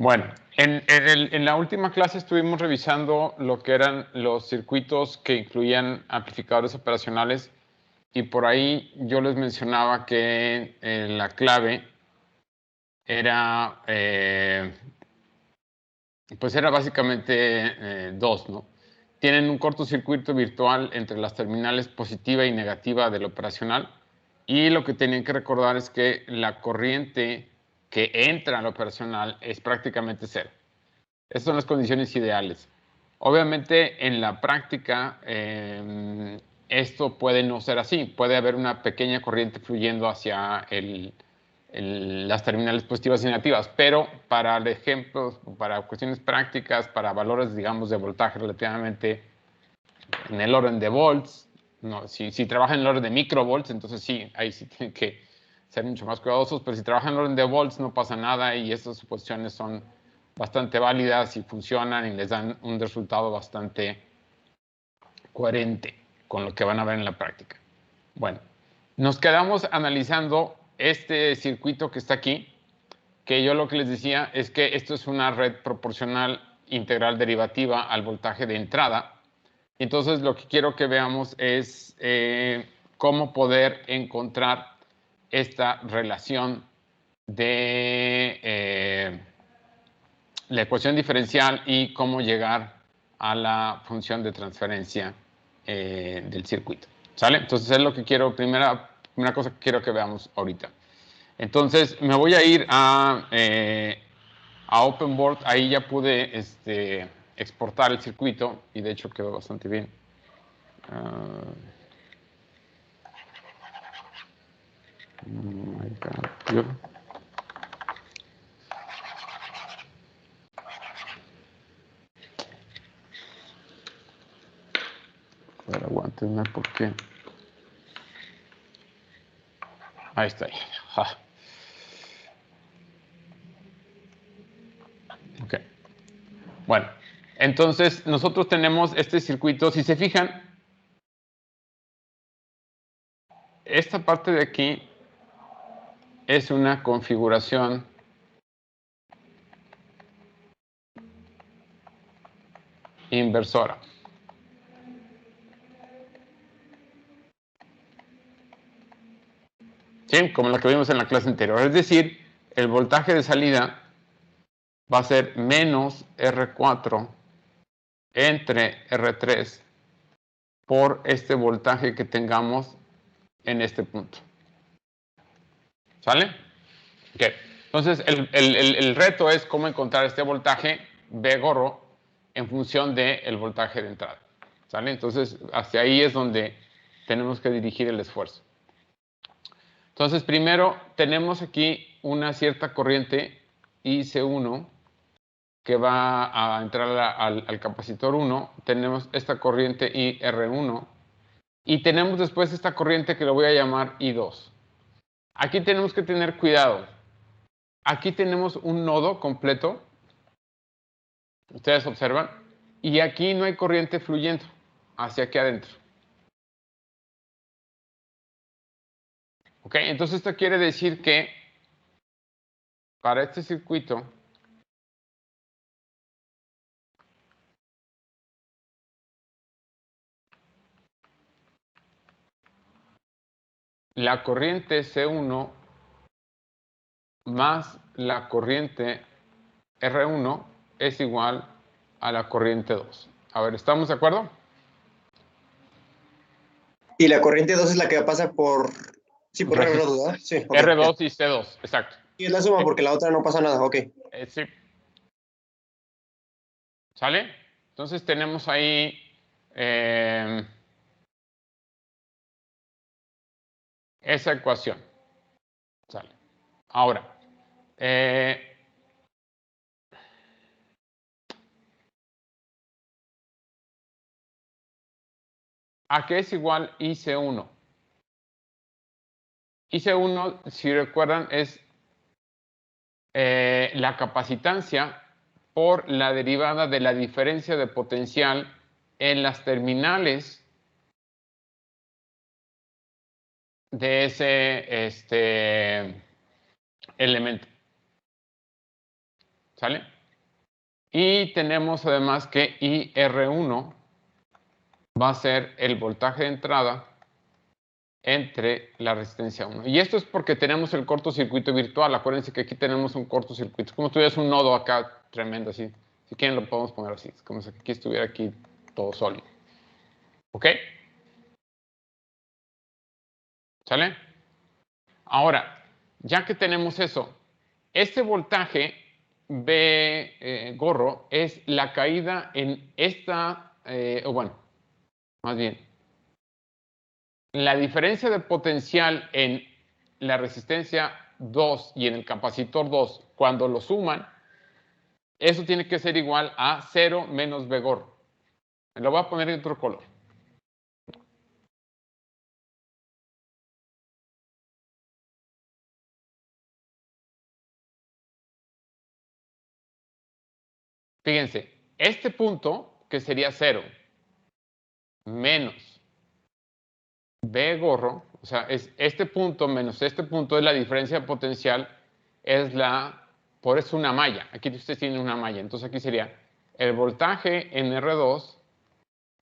Bueno, en la última clase estuvimos revisando lo que eran los circuitos que incluían amplificadores operacionales y por ahí yo les mencionaba que la clave era, pues era básicamente dos, ¿no? Tienen un cortocircuito virtual entre las terminales positiva y negativa del operacional y lo que tienen que recordar es que la corriente que entra al operacional es prácticamente cero. Estas son las condiciones ideales. Obviamente en la práctica esto puede no ser así. Puede haber una pequeña corriente fluyendo hacia las terminales positivas y negativas, pero para ejemplos, para cuestiones prácticas, para valores, digamos, de voltaje relativamente en el orden de volts, no, si trabajan en el orden de microvolts, entonces sí, ahí sí tienen que ser mucho más cuidadosos, pero si trabajan en el orden de volts no pasa nada y estas suposiciones son bastante válidas y funcionan y les dan un resultado bastante coherente con lo que van a ver en la práctica. Bueno, nos quedamos analizando este circuito que está aquí, que yo lo que les decía es que esto es una red proporcional integral derivativa al voltaje de entrada. Entonces lo que quiero que veamos es cómo poder encontrar esta relación de la ecuación diferencial y cómo llegar a la función de transferencia del circuito. ¿Sale? Entonces es lo que quiero, primera cosa que quiero que veamos ahorita. Entonces me voy a ir a OpenBoard, ahí ya pude exportar el circuito y de hecho quedó bastante bien. Pero aguántenme porque... Ahí está. Ja. Ok. Bueno, entonces nosotros tenemos este circuito. Si se fijan, esta parte de aquí es una configuración inversora. ¿Sí? Como la que vimos en la clase anterior. Es decir, el voltaje de salida va a ser menos R4 entre R3 por este voltaje que tengamos en este punto. ¿Sale? Ok. Entonces, el reto es cómo encontrar este voltaje B gorro en función del voltaje de entrada. ¿Sale? Entonces, hacia ahí es donde tenemos que dirigir el esfuerzo. Entonces, primero tenemos aquí una cierta corriente IC1 que va a entrar al capacitor 1. Tenemos esta corriente IR1 y tenemos después esta corriente que lo voy a llamar I2. Aquí tenemos que tener cuidado. Aquí tenemos un nodo completo, ustedes observan, y aquí no hay corriente fluyendo hacia aquí adentro. ¿Ok? Entonces esto quiere decir que para este circuito la corriente C1 más la corriente R1 es igual a la corriente 2. A ver, ¿estamos de acuerdo? Y la corriente 2 es la que pasa por... Sí, por R2, ¿verdad? Sí, okay. R2 y C2, exacto. Y es la suma porque la otra no pasa nada, ok. Sí. ¿Sale? Entonces tenemos ahí... esa ecuación. ¿Sale? Ahora, ¿a qué es igual IC1? IC1, si recuerdan, es la capacitancia por la derivada de la diferencia de potencial en las terminales de ese elemento. ¿Sale? Y tenemos además que IR1 va a ser el voltaje de entrada entre la resistencia 1. Y esto es porque tenemos el cortocircuito virtual. Acuérdense que aquí tenemos un cortocircuito. Es como si tuvieras un nodo acá tremendo así. Si quieren lo podemos poner así. Es como si aquí estuviera aquí todo sólido. ¿Ok? ¿Sale? Ahora, ya que tenemos eso, este voltaje B gorro es la caída en esta, o bueno, más bien, la diferencia de potencial en la resistencia 2 y en el capacitor 2, cuando lo suman, eso tiene que ser igual a 0 menos B gorro. Me lo voy a poner en otro color. Fíjense, este punto, que sería 0, menos B gorro, o sea, es este punto menos este punto es la diferencia de potencial, por eso una malla. Aquí ustedes tienen una malla. Entonces aquí sería el voltaje en R2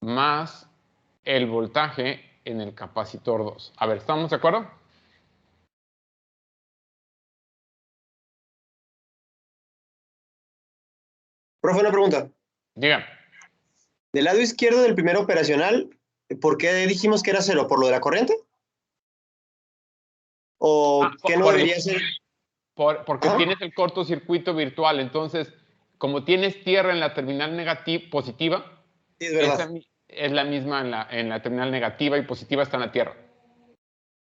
más el voltaje en el capacitor 2. A ver, ¿estamos de acuerdo? Profe, una pregunta. Digan. Del lado izquierdo del primer operacional, ¿por qué dijimos que era 0? ¿Por lo de la corriente? ¿O qué no debería ser? Porque tienes el cortocircuito virtual. Entonces, como tienes tierra en la terminal positiva, Sí, es verdad. es la misma en la terminal negativa y positiva está en la tierra.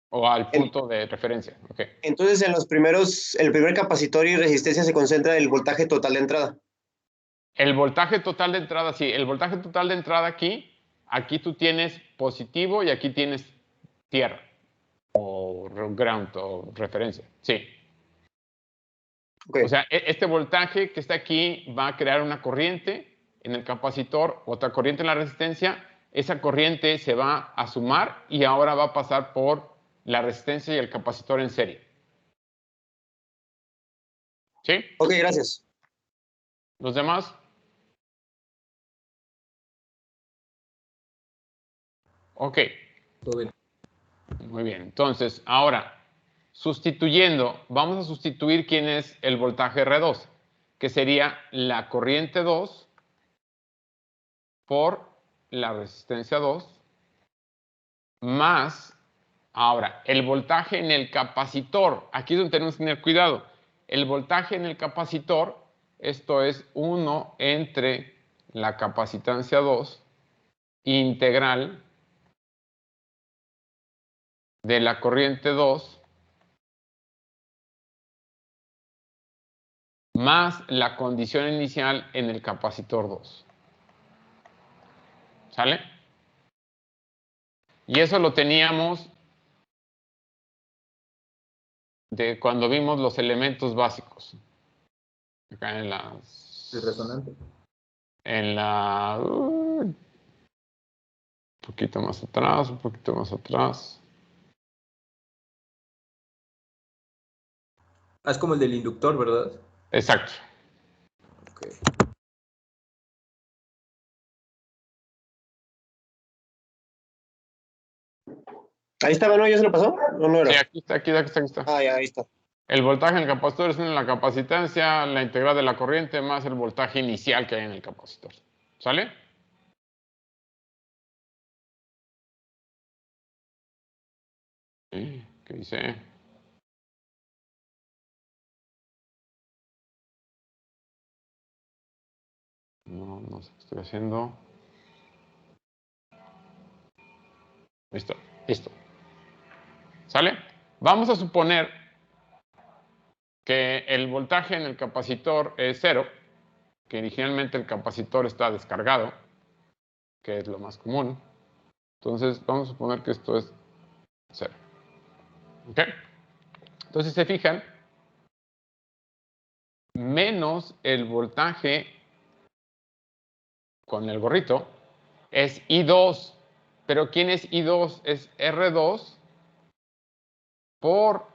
O al punto de referencia. Okay. Entonces, en los primeros, el primer capacitor y resistencia se concentra el voltaje total de entrada. El voltaje total de entrada, sí. El voltaje total de entrada aquí tú tienes positivo y aquí tienes tierra. O ground o referencia. Sí. Okay. O sea, este voltaje que está aquí va a crear una corriente en el capacitor, otra corriente en la resistencia. Esa corriente se va a sumar y ahora va a pasar por la resistencia y el capacitor en serie. ¿Sí? Ok, gracias. ¿Los demás? Ok. Todo bien. Muy bien. Entonces, ahora, sustituyendo, vamos a sustituir quién es el voltaje R2, que sería la corriente 2 por la resistencia 2 más, ahora, el voltaje en el capacitor. Aquí es donde tenemos que tener cuidado. El voltaje en el capacitor, esto es 1 entre la capacitancia 2 integral de la corriente 2 más la condición inicial en el capacitor 2. ¿Sale? Y eso lo teníamos de cuando vimos los elementos básicos. Acá en las... El resonante. En la... un poquito más atrás, un poquito más atrás. Ah, es como el del inductor, ¿verdad? Exacto. Ok. Ahí estaba, ¿no? ¿Ya se lo pasó? No era. Sí, aquí está, aquí está, aquí está, aquí está. Ah, ya, ahí está. El voltaje en el capacitor es la capacitancia, la integral de la corriente más el voltaje inicial que hay en el capacitor. ¿Sale? Sí, ¿qué dice? No, no sé qué estoy haciendo. Listo, listo. ¿Sale? Vamos a suponer que el voltaje en el capacitor es 0, que originalmente el capacitor está descargado, que es lo más común. Entonces, vamos a suponer que esto es 0. ¿Ok? Entonces, si se fijan, menos el voltaje con el gorrito es I2. Pero ¿quién es I2? Es R2 por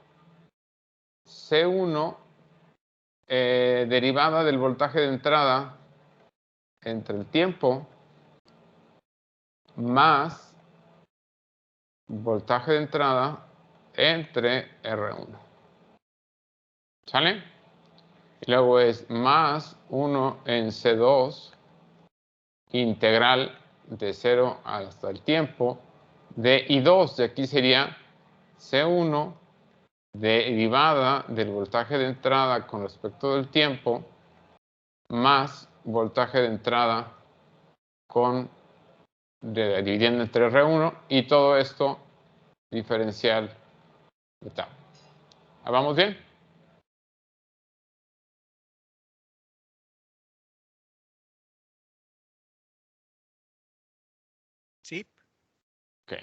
C1 derivada del voltaje de entrada entre el tiempo más voltaje de entrada entre R1. ¿Sale? Y luego es más 1 en C2 integral de 0 hasta el tiempo de I2. De aquí sería C1 derivada del voltaje de entrada con respecto del tiempo más voltaje de entrada dividiendo entre R1 y todo esto diferencial de tau. ¿Vamos bien? Sí. Ok.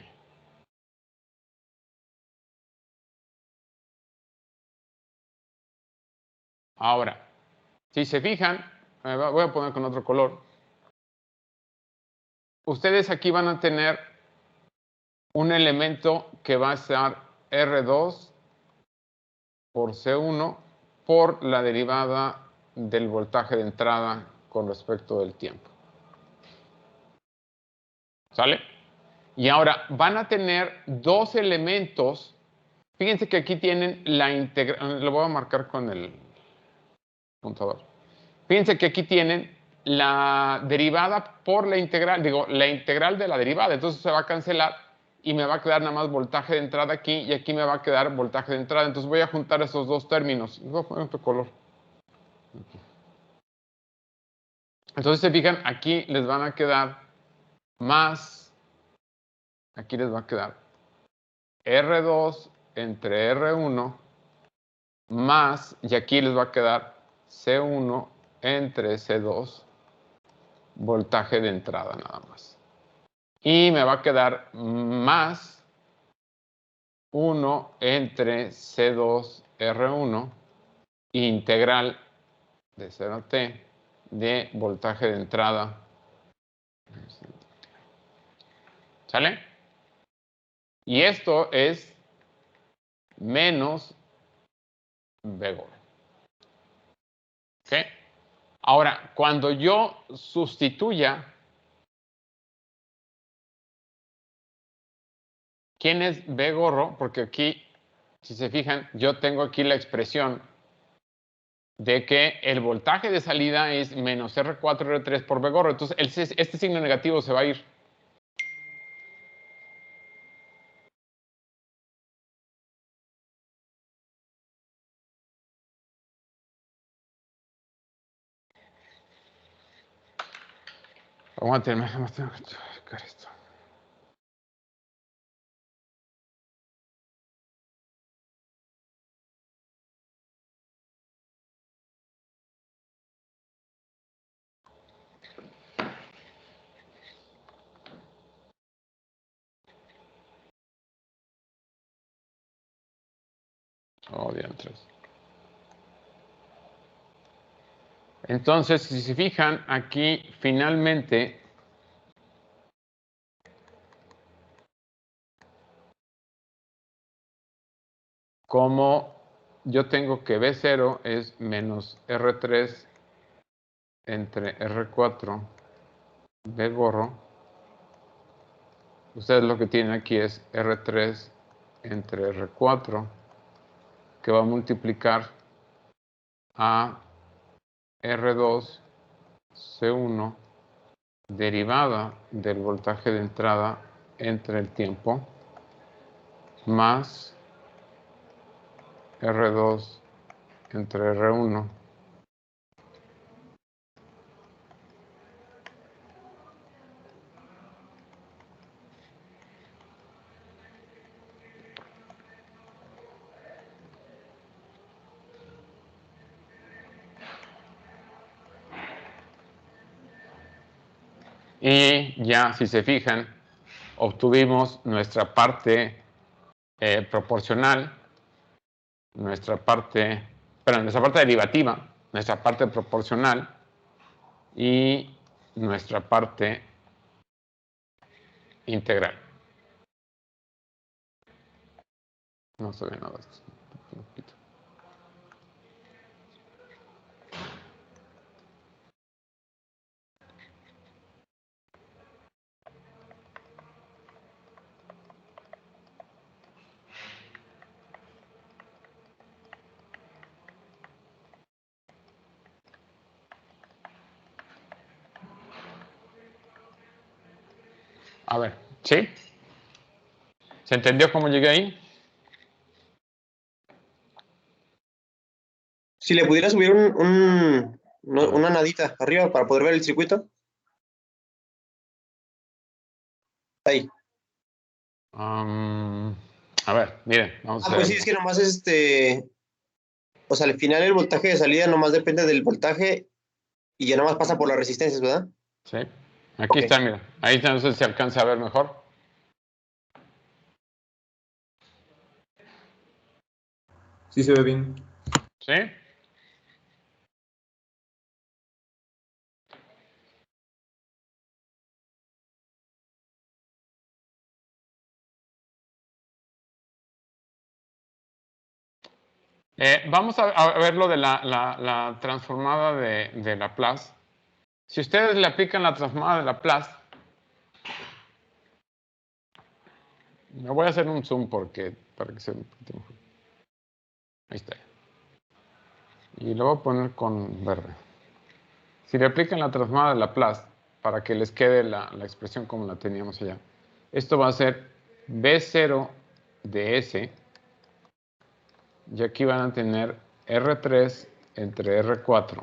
Ahora, si se fijan, voy a poner con otro color. Ustedes aquí van a tener un elemento que va a estar R2 por C1 por la derivada del voltaje de entrada con respecto del tiempo. ¿Sale? Y ahora van a tener dos elementos. Fíjense que aquí tienen la integral. Lo voy a marcar con el puntuador. Fíjense que aquí tienen la derivada por la integral, digo, la integral de la derivada. Entonces se va a cancelar y me va a quedar nada más voltaje de entrada aquí y aquí me va a quedar voltaje de entrada. Entonces voy a juntar esos dos términos. Voy a poner otro color. Entonces se fijan, aquí les van a quedar más, aquí les va a quedar R2 entre R1 más, y aquí les va a quedar C1 entre C2, voltaje de entrada nada más. Y me va a quedar más 1 entre C2 R1 integral de 0 a T de voltaje de entrada. ¿Sale? Y esto es menos V. ¿Ok? Ahora, cuando yo sustituya, ¿quién es V gorro? Porque aquí, si se fijan, yo tengo aquí la expresión de que el voltaje de salida es menos R4, R3 por V gorro. Entonces, este signo negativo se va a ir. Aguántenme, más tengo que checar esto. Oh, diantres. Entonces, si se fijan, aquí finalmente como yo tengo que V0 es menos R3 entre R4 V gorro, ustedes lo que tienen aquí es R3 entre R4 que va a multiplicar a R2 C1 derivada del voltaje de entrada entre el tiempo más R2 entre R1 y ya si se fijan obtuvimos nuestra parte proporcional, nuestra parte derivativa, nuestra parte proporcional y nuestra parte integral. No se ve nada. A ver, ¿sí? ¿Se entendió cómo llegué ahí? Si le pudiera subir una nadita arriba para poder ver el circuito. Ahí. A ver, miren, vamos a Pues sí, hacer. es que nomás o sea, al final el voltaje de salida nomás depende del voltaje y ya nomás pasa por las resistencias, ¿verdad? Sí. Aquí Ok. está, mira. Ahí está, no sé si se alcanza a ver mejor. Sí se ve bien. ¿Sí? Vamos a ver lo de la transformada de Laplace. Si ustedes le aplican la transformada de Laplace, me voy a hacer un zoom para que se vea un poquito mejor. Ahí está. Y lo voy a poner con verde. Si le aplican la transformada de Laplace, para que les quede la expresión como la teníamos allá, esto va a ser B0 de S, y aquí van a tener R3 entre R4.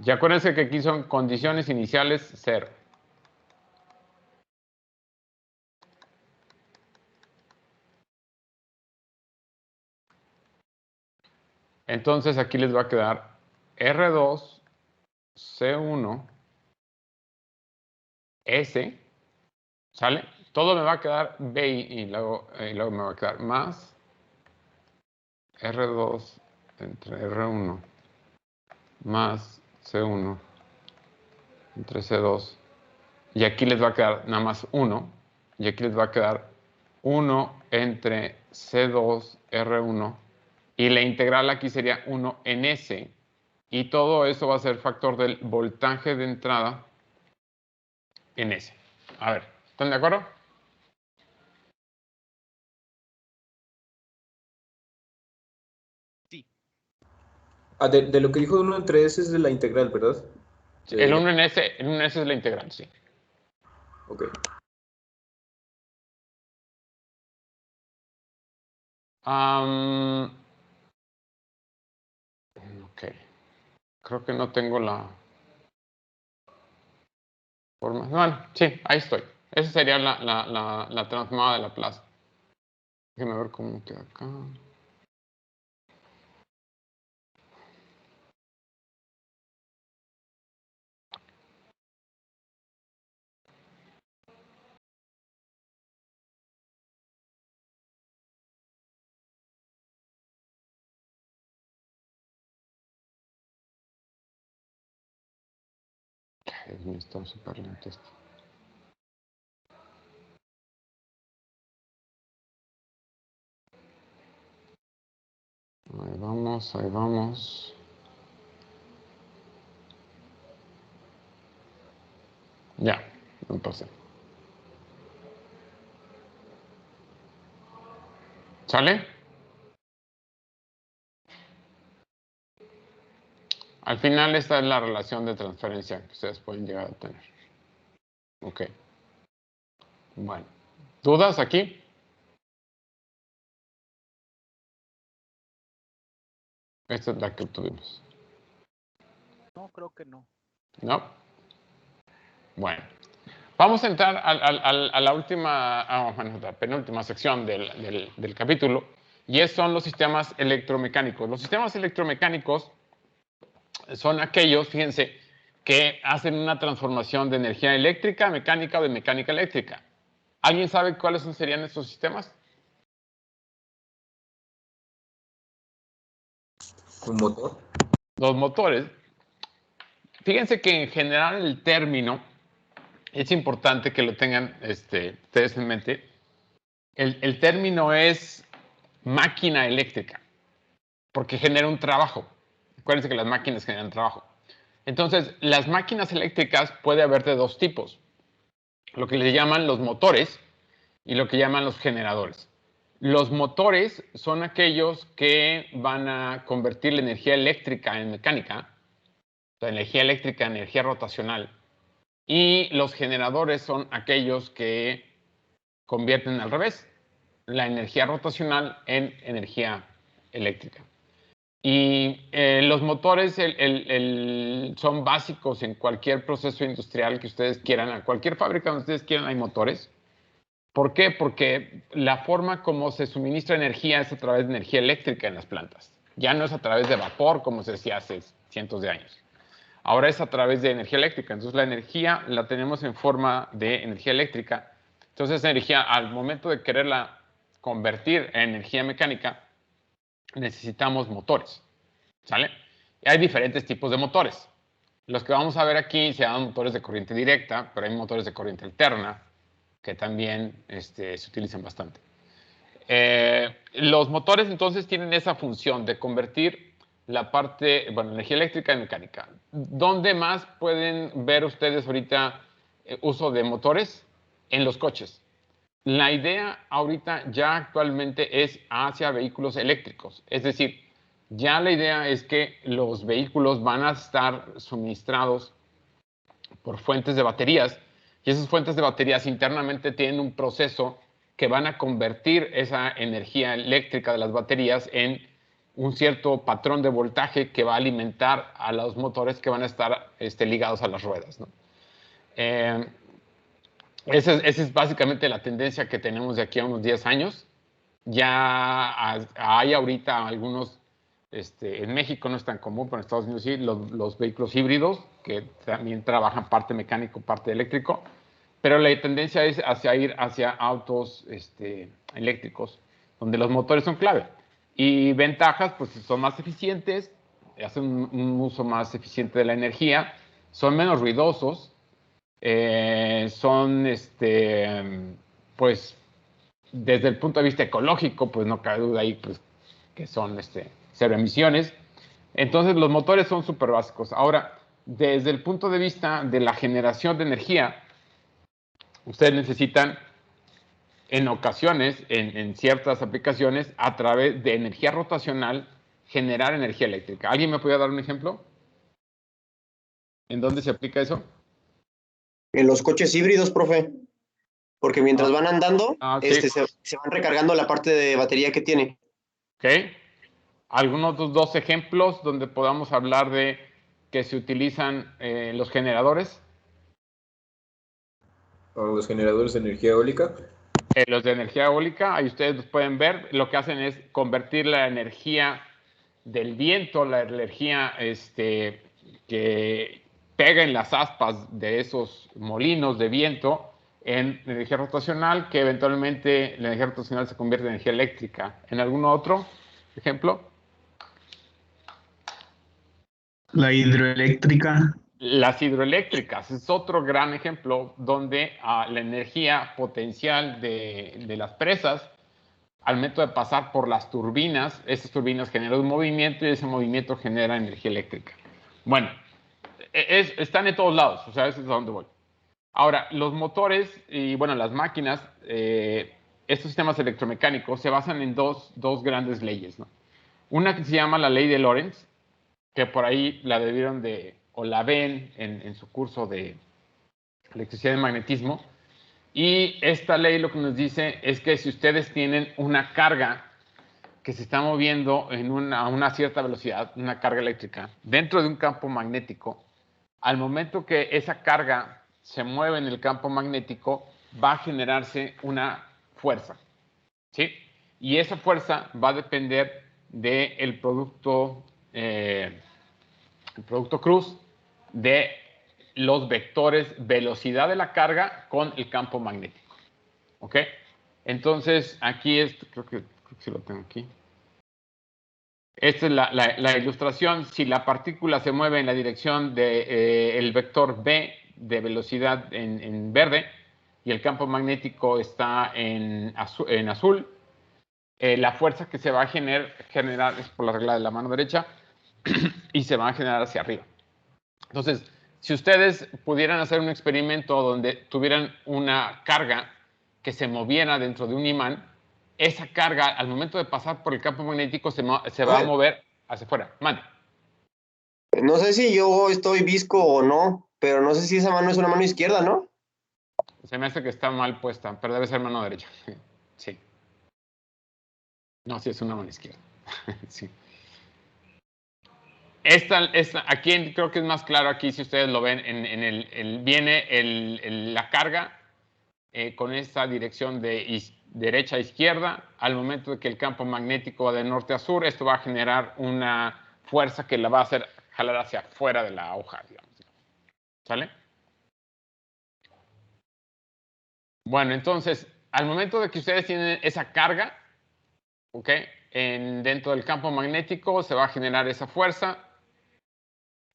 Y acuérdense que aquí son condiciones iniciales 0. Entonces aquí les va a quedar R2, C1, S, ¿sale? Todo me va a quedar B y luego me va a quedar más R2 entre R1 más C1 entre C2. Y aquí les va a quedar nada más 1. Y aquí les va a quedar 1 entre C2 R1. Y la integral aquí sería 1 en S. Y todo eso va a ser factor del voltaje de entrada en S. A ver, ¿están de acuerdo? Sí. De lo que dijo de 1 entre S es de la integral, ¿verdad? El 1 en S es la integral, sí. Ok. Ok. Creo que no tengo la forma. Bueno, sí, ahí estoy. Esa sería la transformada de Laplace. Déjenme ver cómo queda acá. Dios mío, está súper lento esto. Ahí vamos, ahí vamos. Ya, no pasé. ¿Sale? Al final esta es la relación de transferencia que ustedes pueden llegar a tener. Ok. Bueno. ¿Dudas aquí? Esta es la que obtuvimos. No, creo que no. ¿No? Bueno. Vamos a entrar a la última, bueno, la penúltima sección del capítulo, y son los sistemas electromecánicos. Los sistemas electromecánicos son aquellos, fíjense, que hacen una transformación de energía eléctrica, mecánica o de mecánica eléctrica. ¿Alguien sabe cuáles serían estos sistemas? ¿Un motor? Los motores. Fíjense que en general el término, es importante que lo tengan ustedes en mente, el término es máquina eléctrica, porque genera un trabajo. Acuérdense que las máquinas generan trabajo. Entonces, las máquinas eléctricas puede haber de dos tipos. Lo que les llaman los motores y lo que llaman los generadores. Los motores son aquellos que van a convertir la energía eléctrica en mecánica, la energía eléctrica en energía rotacional, Y los generadores son aquellos que convierten al revés la energía rotacional en energía eléctrica. Y los motores son básicos en cualquier proceso industrial que ustedes quieran, a cualquier fábrica donde ustedes quieran hay motores. ¿Por qué? Porque la forma como se suministra energía es a través de energía eléctrica en las plantas. Ya no es a través de vapor, como se decía hace cientos de años. Ahora es a través de energía eléctrica. Entonces la energía la tenemos en forma de energía eléctrica. Entonces esa energía, al momento de quererla convertir en energía mecánica, necesitamos motores, ¿sale? Y hay diferentes tipos de motores. Los que vamos a ver aquí se llaman motores de corriente directa, pero hay motores de corriente alterna que también se utilizan bastante. Los motores entonces tienen esa función de convertir la parte, bueno, energía eléctrica en mecánica. ¿Dónde más pueden ver ustedes ahorita uso de motores? En los coches. La idea ahorita ya actualmente es hacia vehículos eléctricos. Es decir, ya la idea es que los vehículos van a estar suministrados por fuentes de baterías y esas fuentes de baterías internamente tienen un proceso que van a convertir esa energía eléctrica de las baterías en un cierto patrón de voltaje que va a alimentar a los motores que van a estar ligados a las ruedas, ¿no? Esa es básicamente la tendencia que tenemos de aquí a unos 10 años. Ya hay ahorita algunos, en México no es tan común, pero en Estados Unidos sí, los vehículos híbridos, que también trabajan parte mecánico, parte eléctrico, pero la tendencia es ir hacia autos eléctricos, donde los motores son clave. Y ventajas, pues son más eficientes, hacen un uso más eficiente de la energía, son menos ruidosos, son, pues, desde el punto de vista ecológico, pues no cabe duda ahí, pues, que son cero emisiones. Entonces, los motores son súper básicos. Ahora, desde el punto de vista de la generación de energía, ustedes necesitan, en ocasiones, en ciertas aplicaciones, a través de energía rotacional, generar energía eléctrica. ¿Alguien me puede dar un ejemplo? ¿En dónde se aplica eso? En los coches híbridos, profe. Porque mientras van andando, sí. se van recargando la parte de batería que tiene. Ok. ¿Algunos otros dos ejemplos donde podamos hablar de que se utilizan los generadores? Los generadores de energía eólica. Los de energía eólica, ahí ustedes los pueden ver, lo que hacen es convertir la energía del viento, la energía que pega en las aspas de esos molinos de viento, en energía rotacional, que eventualmente la energía rotacional se convierte en energía eléctrica. ¿En algún otro ejemplo? La hidroeléctrica. Las hidroeléctricas es otro gran ejemplo donde la energía potencial de las presas, al método de pasar por las turbinas, esas turbinas generan un movimiento y ese movimiento genera energía eléctrica. Bueno, están en todos lados, o sea, eso es a donde voy. Ahora, los motores y, bueno, las máquinas, estos sistemas electromecánicos se basan en dos grandes leyes, ¿no? Una que se llama la ley de Lorentz, que por ahí la debieron o la ven en su curso de electricidad y magnetismo. Y esta ley lo que nos dice es que si ustedes tienen una carga que se está moviendo a una cierta velocidad, una carga eléctrica, dentro de un campo magnético, al momento que esa carga se mueve en el campo magnético, va a generarse una fuerza, ¿sí? Y esa fuerza va a depender del producto cruz de los vectores velocidad de la carga con el campo magnético. ¿Ok? Entonces, aquí creo que sí lo tengo aquí. Esta es la ilustración. Si la partícula se mueve en la dirección del vector B de velocidad en verde y el campo magnético está en azul, la fuerza que se va a generar es por la regla de la mano derecha y se va a generar hacia arriba. Entonces, si ustedes pudieran hacer un experimento donde tuvieran una carga que se moviera dentro de un imán, esa carga, al momento de pasar por el campo magnético, se va a mover hacia afuera. Mande. No sé si yo estoy visco o no, Pero no sé si esa mano es una mano izquierda, ¿no? Se me hace que está mal puesta, pero debe ser mano derecha. Sí. No, sí, es una mano izquierda. Sí. Aquí creo que es más claro, aquí si ustedes lo ven, viene la carga con esta dirección de derecha a izquierda. Al momento de que el campo magnético va de norte a sur, esto va a generar una fuerza que la va a hacer jalar hacia afuera de la hoja, digamos. ¿Sale? Bueno, entonces, al momento de que ustedes tienen esa carga, ¿ok? Dentro del campo magnético se va a generar esa fuerza.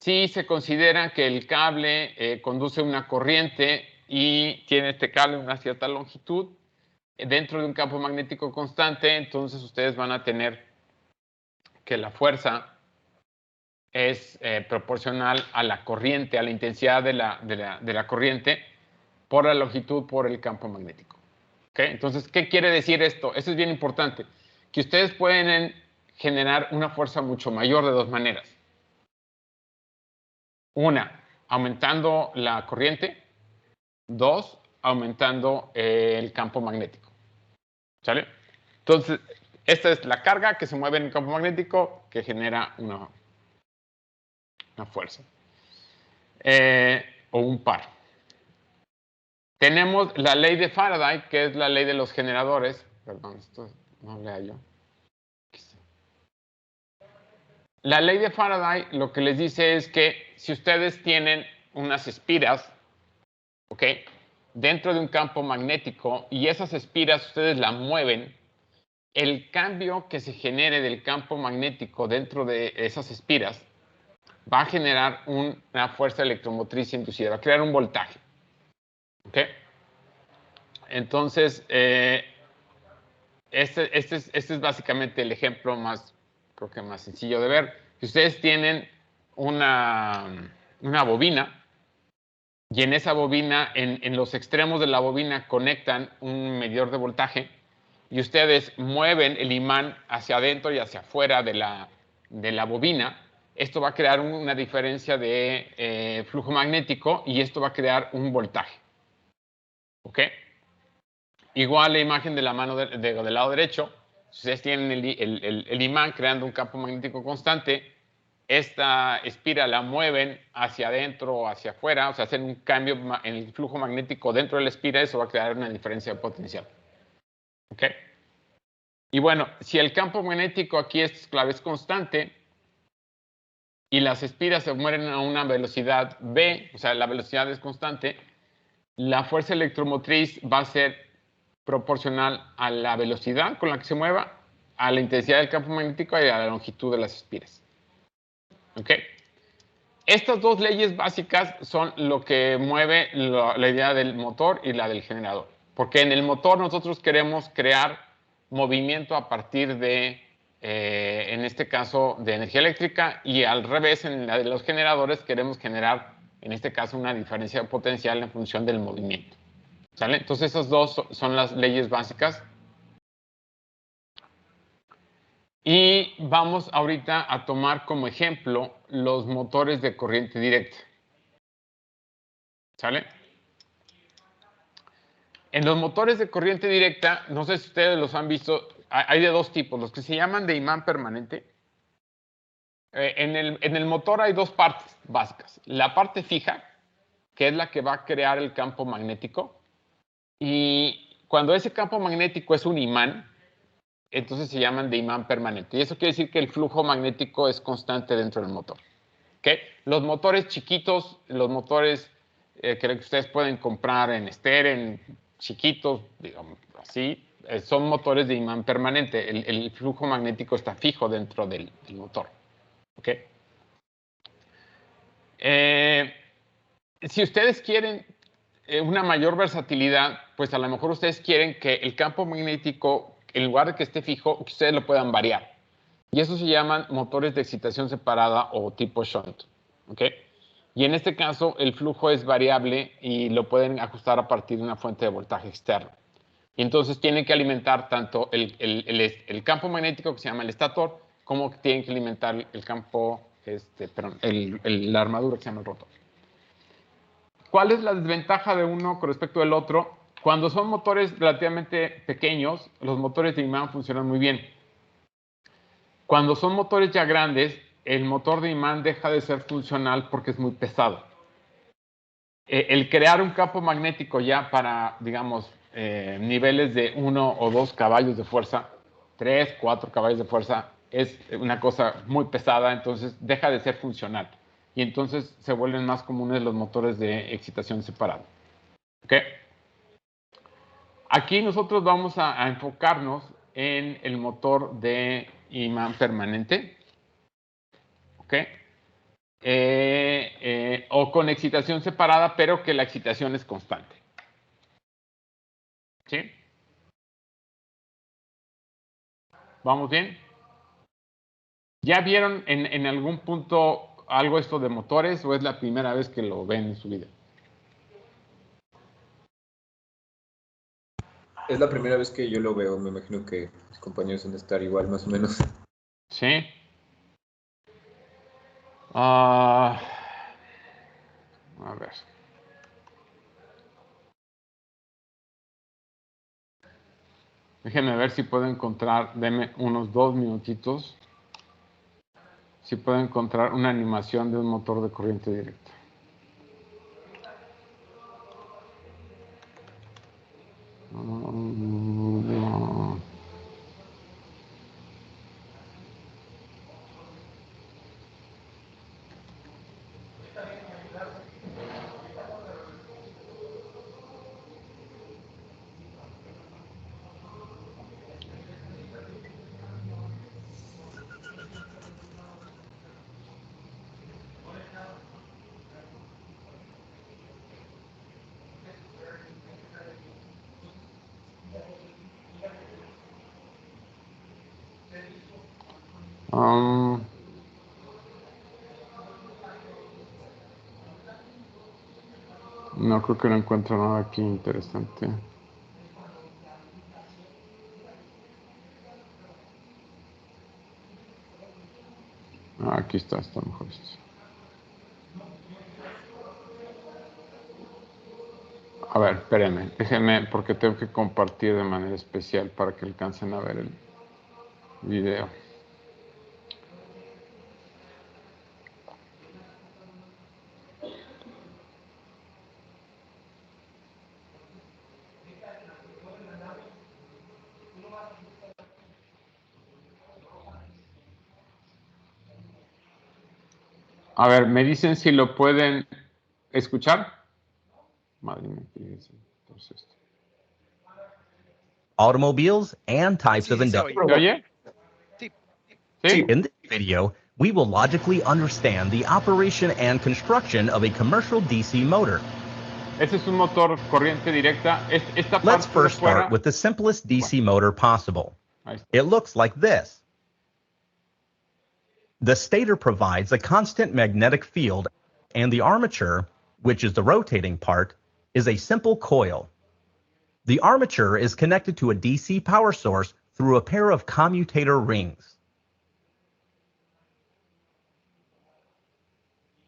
Si se considera que el cable conduce una corriente y tiene este cable una cierta longitud dentro de un campo magnético constante, entonces ustedes van a tener que la fuerza es proporcional a la corriente, a la intensidad de la corriente por la longitud por el campo magnético. ¿Okay? Entonces, ¿qué quiere decir esto? Eso es bien importante, que ustedes pueden generar una fuerza mucho mayor de dos maneras. Una, aumentando la corriente. Dos, aumentando el campo magnético. ¿Sale? Entonces, esta es la carga que se mueve en el campo magnético que genera una fuerza. O un par. Tenemos la ley de Faraday, que es la ley de los generadores. Perdón, esto no lea yo. La ley de Faraday lo que les dice es que si ustedes tienen unas espiras, ¿ok? Dentro de un campo magnético y esas espiras ustedes la mueven, el cambio que se genere del campo magnético dentro de esas espiras va a generar una fuerza electromotriz inducida, va a crear un voltaje. ¿Ok? Entonces, este es básicamente el ejemplo creo que más sencillo de ver. Si ustedes tienen una bobina y en esa bobina, en los extremos de la bobina conectan un medidor de voltaje y ustedes mueven el imán hacia adentro y hacia afuera de la bobina, esto va a crear una diferencia de flujo magnético y esto va a crear un voltaje. ¿Ok? Igual la imagen de la mano del lado derecho, si ustedes tienen el imán creando un campo magnético constante, esta espira la mueven hacia adentro o hacia afuera, o sea, hacen un cambio en el flujo magnético dentro de la espira, eso va a crear una diferencia de potencial. ¿Ok? Y bueno, si el campo magnético aquí es constante y las espiras se mueven a una velocidad v, o sea, la velocidad es constante, la fuerza electromotriz va a ser proporcional a la velocidad con la que se mueva, a la intensidad del campo magnético y a la longitud de las espiras. ¿Ok? Estas dos leyes básicas son lo que mueve la idea del motor y la del generador. Porque en el motor nosotros queremos crear movimiento a partir de, en este caso, de energía eléctrica y al revés, en la de los generadores queremos generar, en este caso, una diferencia de potencial en función del movimiento. ¿Sale? Entonces esas dos son las leyes básicas. Y vamos ahorita a tomar como ejemplo los motores de corriente directa. ¿Sale? En los motores de corriente directa, no sé si ustedes los han visto, hay de dos tipos, los que se llaman de imán permanente. En el motor hay dos partes básicas. La parte fija, que es la que va a crear el campo magnético. Y cuando ese campo magnético es un imán, entonces se llaman de imán permanente. Y eso quiere decir que el flujo magnético es constante dentro del motor. ¿Okay? Los motores chiquitos, los motores que ustedes pueden comprar en Steren, chiquitos, digamos así, son motores de imán permanente. El flujo magnético está fijo dentro del motor. ¿Okay? Si ustedes quieren una mayor versatilidad, pues a lo mejor ustedes quieren que el campo magnético, en lugar de que esté fijo, que ustedes lo puedan variar. Y eso se llaman motores de excitación separada o tipo shunt. ¿Okay? Y en este caso, el flujo es variable y lo pueden ajustar a partir de una fuente de voltaje externo. Y entonces tienen que alimentar tanto el campo magnético, que se llama el estator, como tienen que alimentar el campo, la armadura, que se llama el rotor. ¿Cuál es la desventaja de uno con respecto del otro? Cuando son motores relativamente pequeños, los motores de imán funcionan muy bien. Cuando son motores ya grandes, el motor de imán deja de ser funcional porque es muy pesado. El crear un campo magnético ya para, digamos, niveles de 1 o 2 caballos de fuerza, 3, 4 caballos de fuerza, es una cosa muy pesada, entonces deja de ser funcional. Y entonces se vuelven más comunes los motores de excitación separada. ¿Ok? Aquí nosotros vamos a enfocarnos en el motor de imán permanente. ¿Ok? O con excitación separada, pero que la excitación es constante. ¿Sí? ¿Vamos bien? ¿Ya vieron en algún punto algo esto de motores o es la primera vez que lo ven en su vida? Es la primera vez que yo lo veo, me imagino que mis compañeros han de estar igual, más o menos. Sí. A ver. Déjenme ver si puedo encontrar, denme unos 2 minutitos, si puedo encontrar una animación de un motor de corriente directa. No. No creo que no encuentro nada aquí interesante. Aquí está mejor esto. A ver, espérenme, déjenme, porque tengo que compartir de manera especial para que alcancen a ver el video. A ver, ¿me dicen si lo pueden escuchar? Madre mía, fíjense. Entonces, automobiles and types of Sí, se industrial. oye. ¿se oye? Sí. ¿Sí? In this video, we will logically understand the operation and construction of a commercial DC motor. Ese es un motor corriente directa. Esta Let's parte de first fuera. start with the simplest DC motor possible. Ahí está. It looks like this. The stator provides a constant magnetic field, and the armature, which is the rotating part, is a simple coil. The armature is connected to a DC power source through a pair of commutator rings.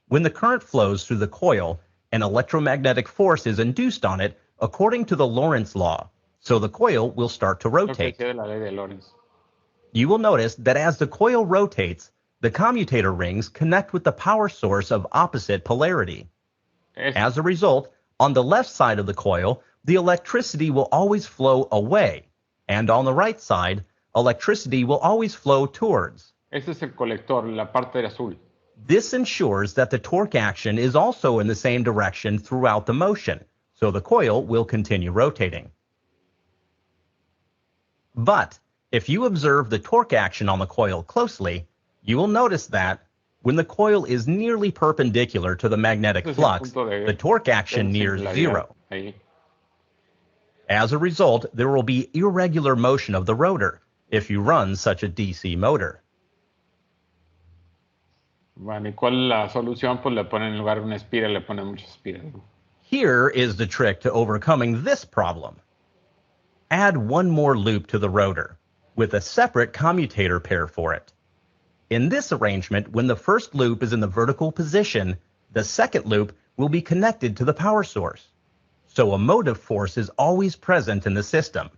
When the current flows through the coil, an electromagnetic force is induced on it according to the Lorentz law, so the coil will start to Lo que rotate. decía de la ley de Lorentz. You will notice that as the coil rotates, the commutator rings connect with the power source of opposite polarity. As a result, on the left side of the coil, the electricity will always flow away, and on the right side, electricity will always flow towards. Ese es el colector, la parte de azul. This ensures that the torque action is also in the same direction throughout the motion, so the coil will continue rotating. But if you observe the torque action on the coil closely, you will notice that when the coil is nearly perpendicular to the magnetic Ese es el flux, punto de the torque action nears singularidad. zero. Ahí. As a result, there will be irregular motion of the rotor if you run such a DC motor. Bueno, ¿y cuál es la solución? Pues le ponen en lugar de una espira, le ponen muchas espiras. ¿No? Here is the trick to overcoming this problem. Add one more loop to the rotor, with a separate commutator pair for it. In this arrangement, when the first loop is in the vertical position, the second loop will be connected to the power source, so a motive force is always present in the system.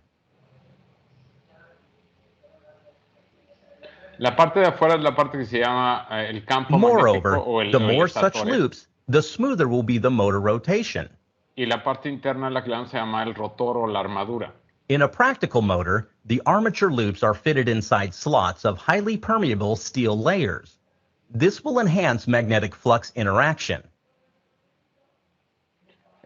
La parte de afuera es la parte que se llama el campo Moreover, magnético o el the more such estatore. loops, the smoother will be the motor rotation. Y la parte interna es la que se llama el rotor o la armadura. In a practical motor, the armature loops are fitted inside slots of highly permeable steel layers. This will enhance magnetic flux interaction.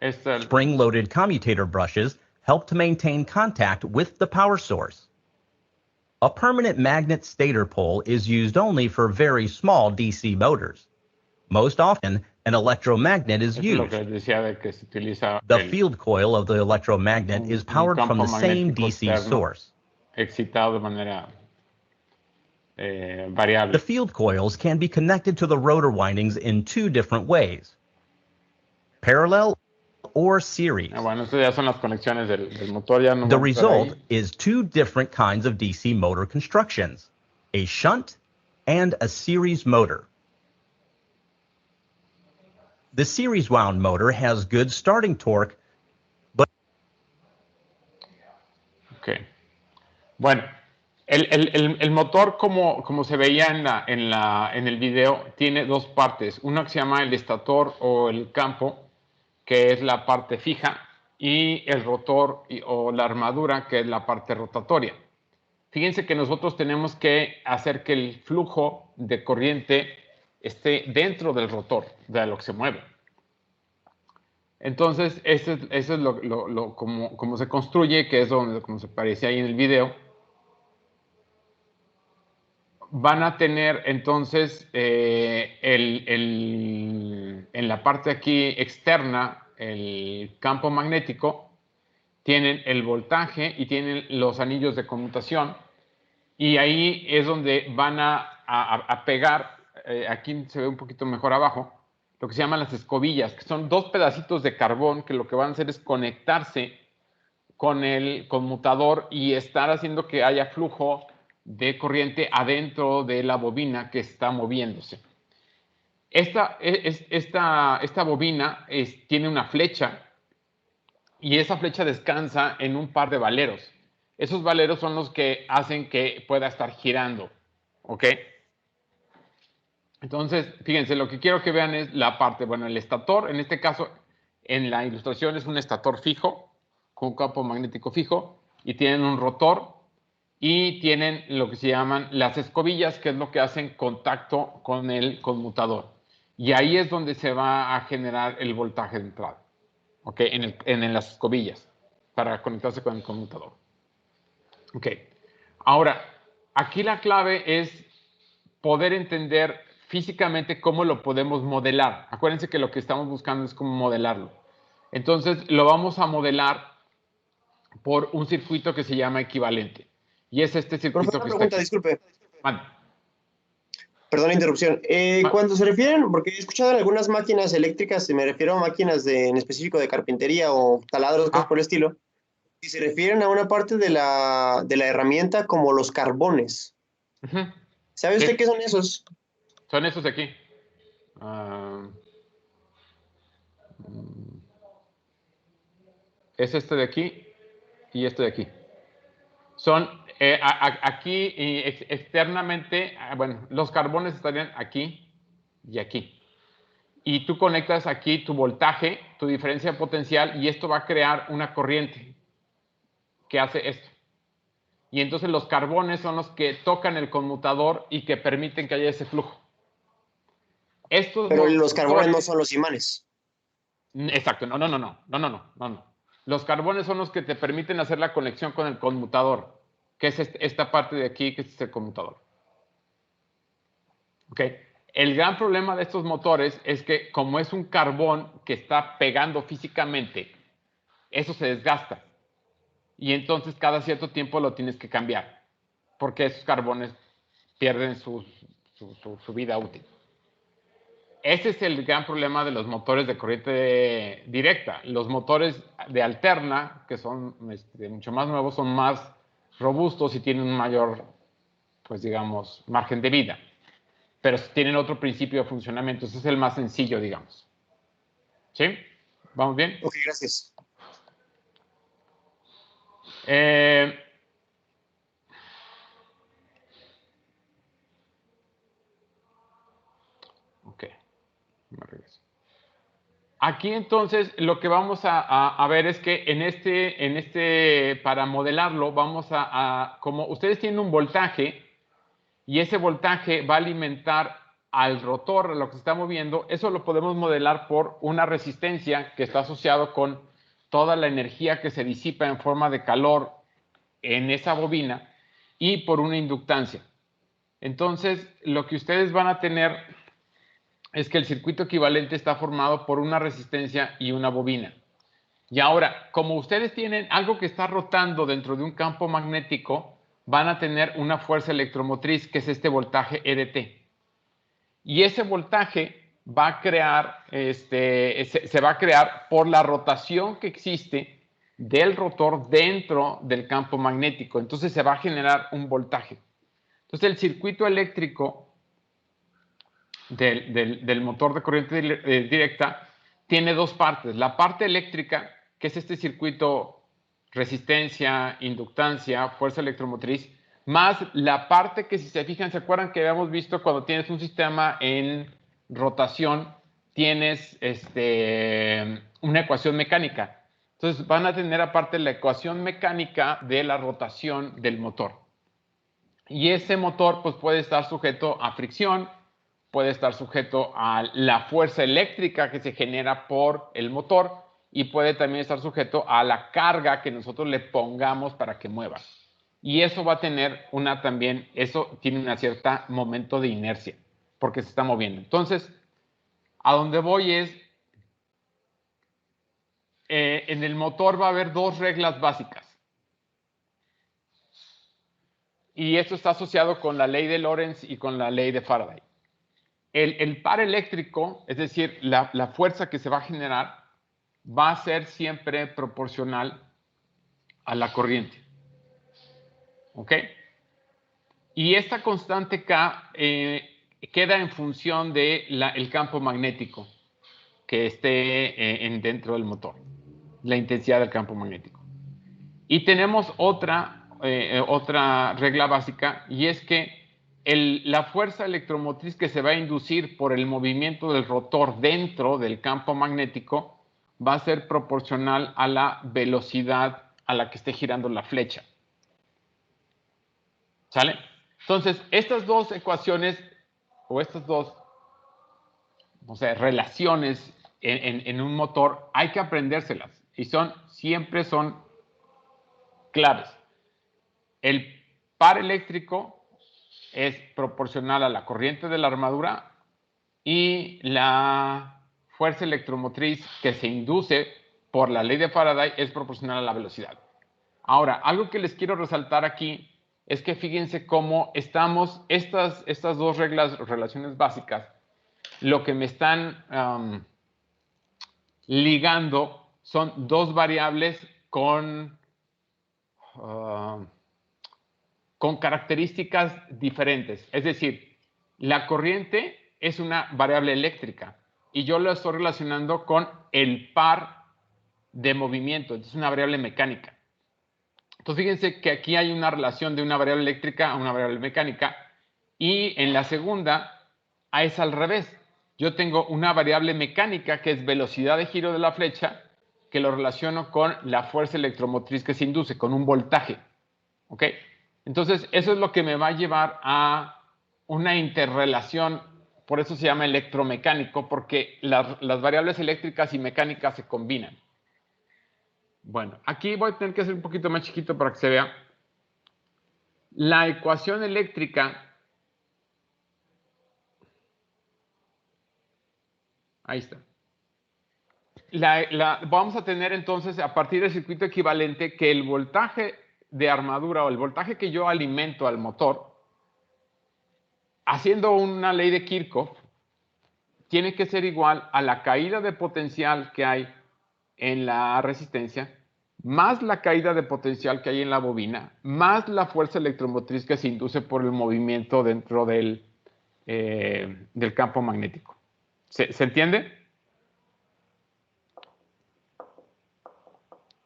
Spring-loaded commutator brushes help to maintain contact with the power source. A permanent magnet stator pole is used only for very small DC motors. Most often, an electromagnet is used. The field coil of the electromagnet is powered from the same DC source. Excitado de manera variable. The field coils can be connected to the rotor windings in two different ways: parallel or series. Bueno, estas ya son las conexiones del motor. Ya no the result is two different kinds of DC motor constructions: a shunt and a series motor. The series wound motor has good starting torque, but... Okay. Bueno, el motor, como se veía en el video, tiene dos partes. Una que se llama el estator o el campo, que es la parte fija, y el rotor o la armadura, que es la parte rotatoria. Fíjense que nosotros tenemos que hacer que el flujo de corriente esté dentro del rotor, de lo que se mueve. Entonces, eso es como se construye, que es como se parece ahí en el video. Van a tener entonces en la parte aquí externa, el campo magnético, tienen el voltaje y tienen los anillos de conmutación, y ahí es donde van a pegar, aquí se ve un poquito mejor abajo, lo que se llaman las escobillas, que son dos pedacitos de carbón que lo que van a hacer es conectarse con el conmutador y estar haciendo que haya flujo de corriente adentro de la bobina que está moviéndose. Esta bobina tiene una flecha, y esa flecha descansa en un par de valeros. Esos valeros son los que hacen que pueda estar girando, ¿ok? Entonces, fíjense, lo que quiero que vean es la parte, bueno, el estator, en este caso, en la ilustración es un estator fijo, con un campo magnético fijo, y tienen un rotor, y tienen lo que se llaman las escobillas, que es lo que hacen contacto con el conmutador. Y ahí es donde se va a generar el voltaje de entrada, ¿ok? En las escobillas, para conectarse con el conmutador. Ok. Ahora, aquí la clave es poder entender físicamente cómo lo podemos modelar. Acuérdense que lo que estamos buscando es cómo modelarlo. Entonces, lo vamos a modelar por un circuito que se llama equivalente. Y es este circuito que está aquí. Disculpe. Mande. Perdón la interrupción. Cuando se refieren, porque he escuchado en algunas máquinas eléctricas, me refiero a máquinas en específico de carpintería o taladros, cosas por el estilo, y se refieren a una parte de la herramienta como los carbones. ¿Sabe usted qué son esos? Son esos de aquí. Es este de aquí y este de aquí. Son aquí externamente, bueno, los carbones estarían aquí y aquí. Y tú conectas aquí tu voltaje, tu diferencia potencial, y esto va a crear una corriente que hace esto. Y entonces los carbones son los que tocan el conmutador y que permiten que haya ese flujo. Pero los carbones no son los imanes. Exacto, no. Los carbones son los que te permiten hacer la conexión con el conmutador, que es esta parte de aquí, que es el conmutador. ¿Ok? El gran problema de estos motores es que como es un carbón que está pegando físicamente, eso se desgasta. Y entonces cada cierto tiempo lo tienes que cambiar, porque esos carbones pierden su vida útil. Ese es el gran problema de los motores de corriente directa. Los motores de alterna, que son mucho más nuevos, son más robustos y tienen un mayor, pues digamos, margen de vida. Pero tienen otro principio de funcionamiento. Ese es el más sencillo, digamos. ¿Sí? ¿Vamos bien? Ok, gracias. Ok, me regreso. Aquí entonces lo que vamos a ver es que para modelarlo como ustedes tienen un voltaje y ese voltaje va a alimentar al rotor, a lo que se está moviendo, eso lo podemos modelar por una resistencia que está asociado con toda la energía que se disipa en forma de calor en esa bobina y por una inductancia. Entonces, lo que ustedes van a tener es que el circuito equivalente está formado por una resistencia y una bobina. Y ahora, como ustedes tienen algo que está rotando dentro de un campo magnético, van a tener una fuerza electromotriz, que es este voltaje EDT. Y ese voltaje va a crear, se va a crear por la rotación que existe del rotor dentro del campo magnético. Entonces se va a generar un voltaje. Entonces el circuito eléctrico del motor de corriente directa tiene dos partes. La parte eléctrica, que es este circuito resistencia, inductancia, fuerza electromotriz, más la parte que, si se fijan, ¿se acuerdan que habíamos visto cuando tienes un sistema en rotación, tienes una ecuación mecánica? Entonces van a tener aparte la ecuación mecánica de la rotación del motor. Y ese motor pues puede estar sujeto a fricción, puede estar sujeto a la fuerza eléctrica que se genera por el motor y puede también estar sujeto a la carga que nosotros le pongamos para que mueva. Y eso va a tener eso tiene una cierta momento de inercia porque se está moviendo. Entonces, a donde voy es, en el motor va a haber dos reglas básicas. Y esto está asociado con la ley de Lorentz y con la ley de Faraday. El par eléctrico, es decir, la fuerza que se va a generar, va a ser siempre proporcional a la corriente. ¿Ok? Y esta constante K queda en función del campo magnético que esté dentro del motor, la intensidad del campo magnético. Y tenemos otra regla básica, y es que la fuerza electromotriz que se va a inducir por el movimiento del rotor dentro del campo magnético va a ser proporcional a la velocidad a la que esté girando la flecha. ¿Sale? Entonces, estas dos ecuaciones, o estas dos, relaciones en un motor, hay que aprendérselas. Y siempre son claves. El par eléctrico es proporcional a la corriente de la armadura y la fuerza electromotriz que se induce por la ley de Faraday es proporcional a la velocidad. Ahora, algo que les quiero resaltar aquí es que fíjense cómo estamos, estas dos relaciones básicas, lo que me están ligando son dos variables con características diferentes. Es decir, la corriente es una variable eléctrica y yo lo estoy relacionando con el par de movimiento, es una variable mecánica. Entonces fíjense que aquí hay una relación de una variable eléctrica a una variable mecánica y en la segunda es al revés. Yo tengo una variable mecánica que es velocidad de giro de la flecha que lo relaciono con la fuerza electromotriz que se induce, con un voltaje. ¿Ok? Entonces, eso es lo que me va a llevar a una interrelación, por eso se llama electromecánico, porque las variables eléctricas y mecánicas se combinan. Bueno, aquí voy a tener que hacer un poquito más chiquito para que se vea. La ecuación eléctrica, ahí está. Vamos a tener entonces, a partir del circuito equivalente, que el voltaje de armadura o el voltaje que yo alimento al motor, haciendo una ley de Kirchhoff, tiene que ser igual a la caída de potencial que hay en la resistencia, más la caída de potencial que hay en la bobina, más la fuerza electromotriz que se induce por el movimiento dentro del campo magnético. ¿Se entiende?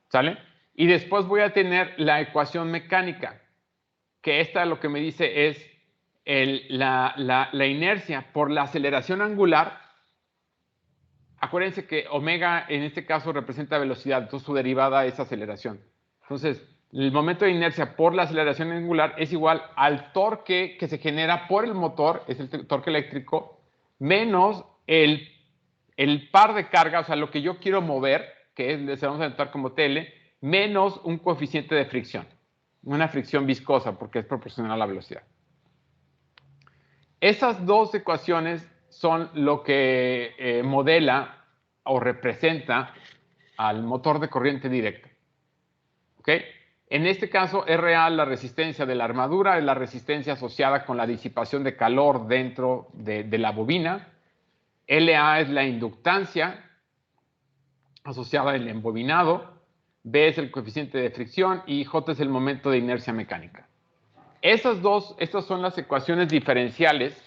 ¿Sale? Y después voy a tener la ecuación mecánica, que esta lo que me dice es la inercia por la aceleración angular. Acuérdense que omega en este caso representa velocidad, entonces su derivada es aceleración. Entonces, el momento de inercia por la aceleración angular es igual al torque que se genera por el motor, es el torque eléctrico, menos el par de carga, o sea, lo que yo quiero mover, que es, se vamos a notar como TL, menos un coeficiente de fricción. Una fricción viscosa, porque es proporcional a la velocidad. Esas dos ecuaciones son lo que modela o representa al motor de corriente directa. ¿Ok? En este caso, RA, la resistencia de la armadura, es la resistencia asociada con la disipación de calor dentro de la bobina. LA es la inductancia asociada al embobinado. B es el coeficiente de fricción y J es el momento de inercia mecánica. Estas son las ecuaciones diferenciales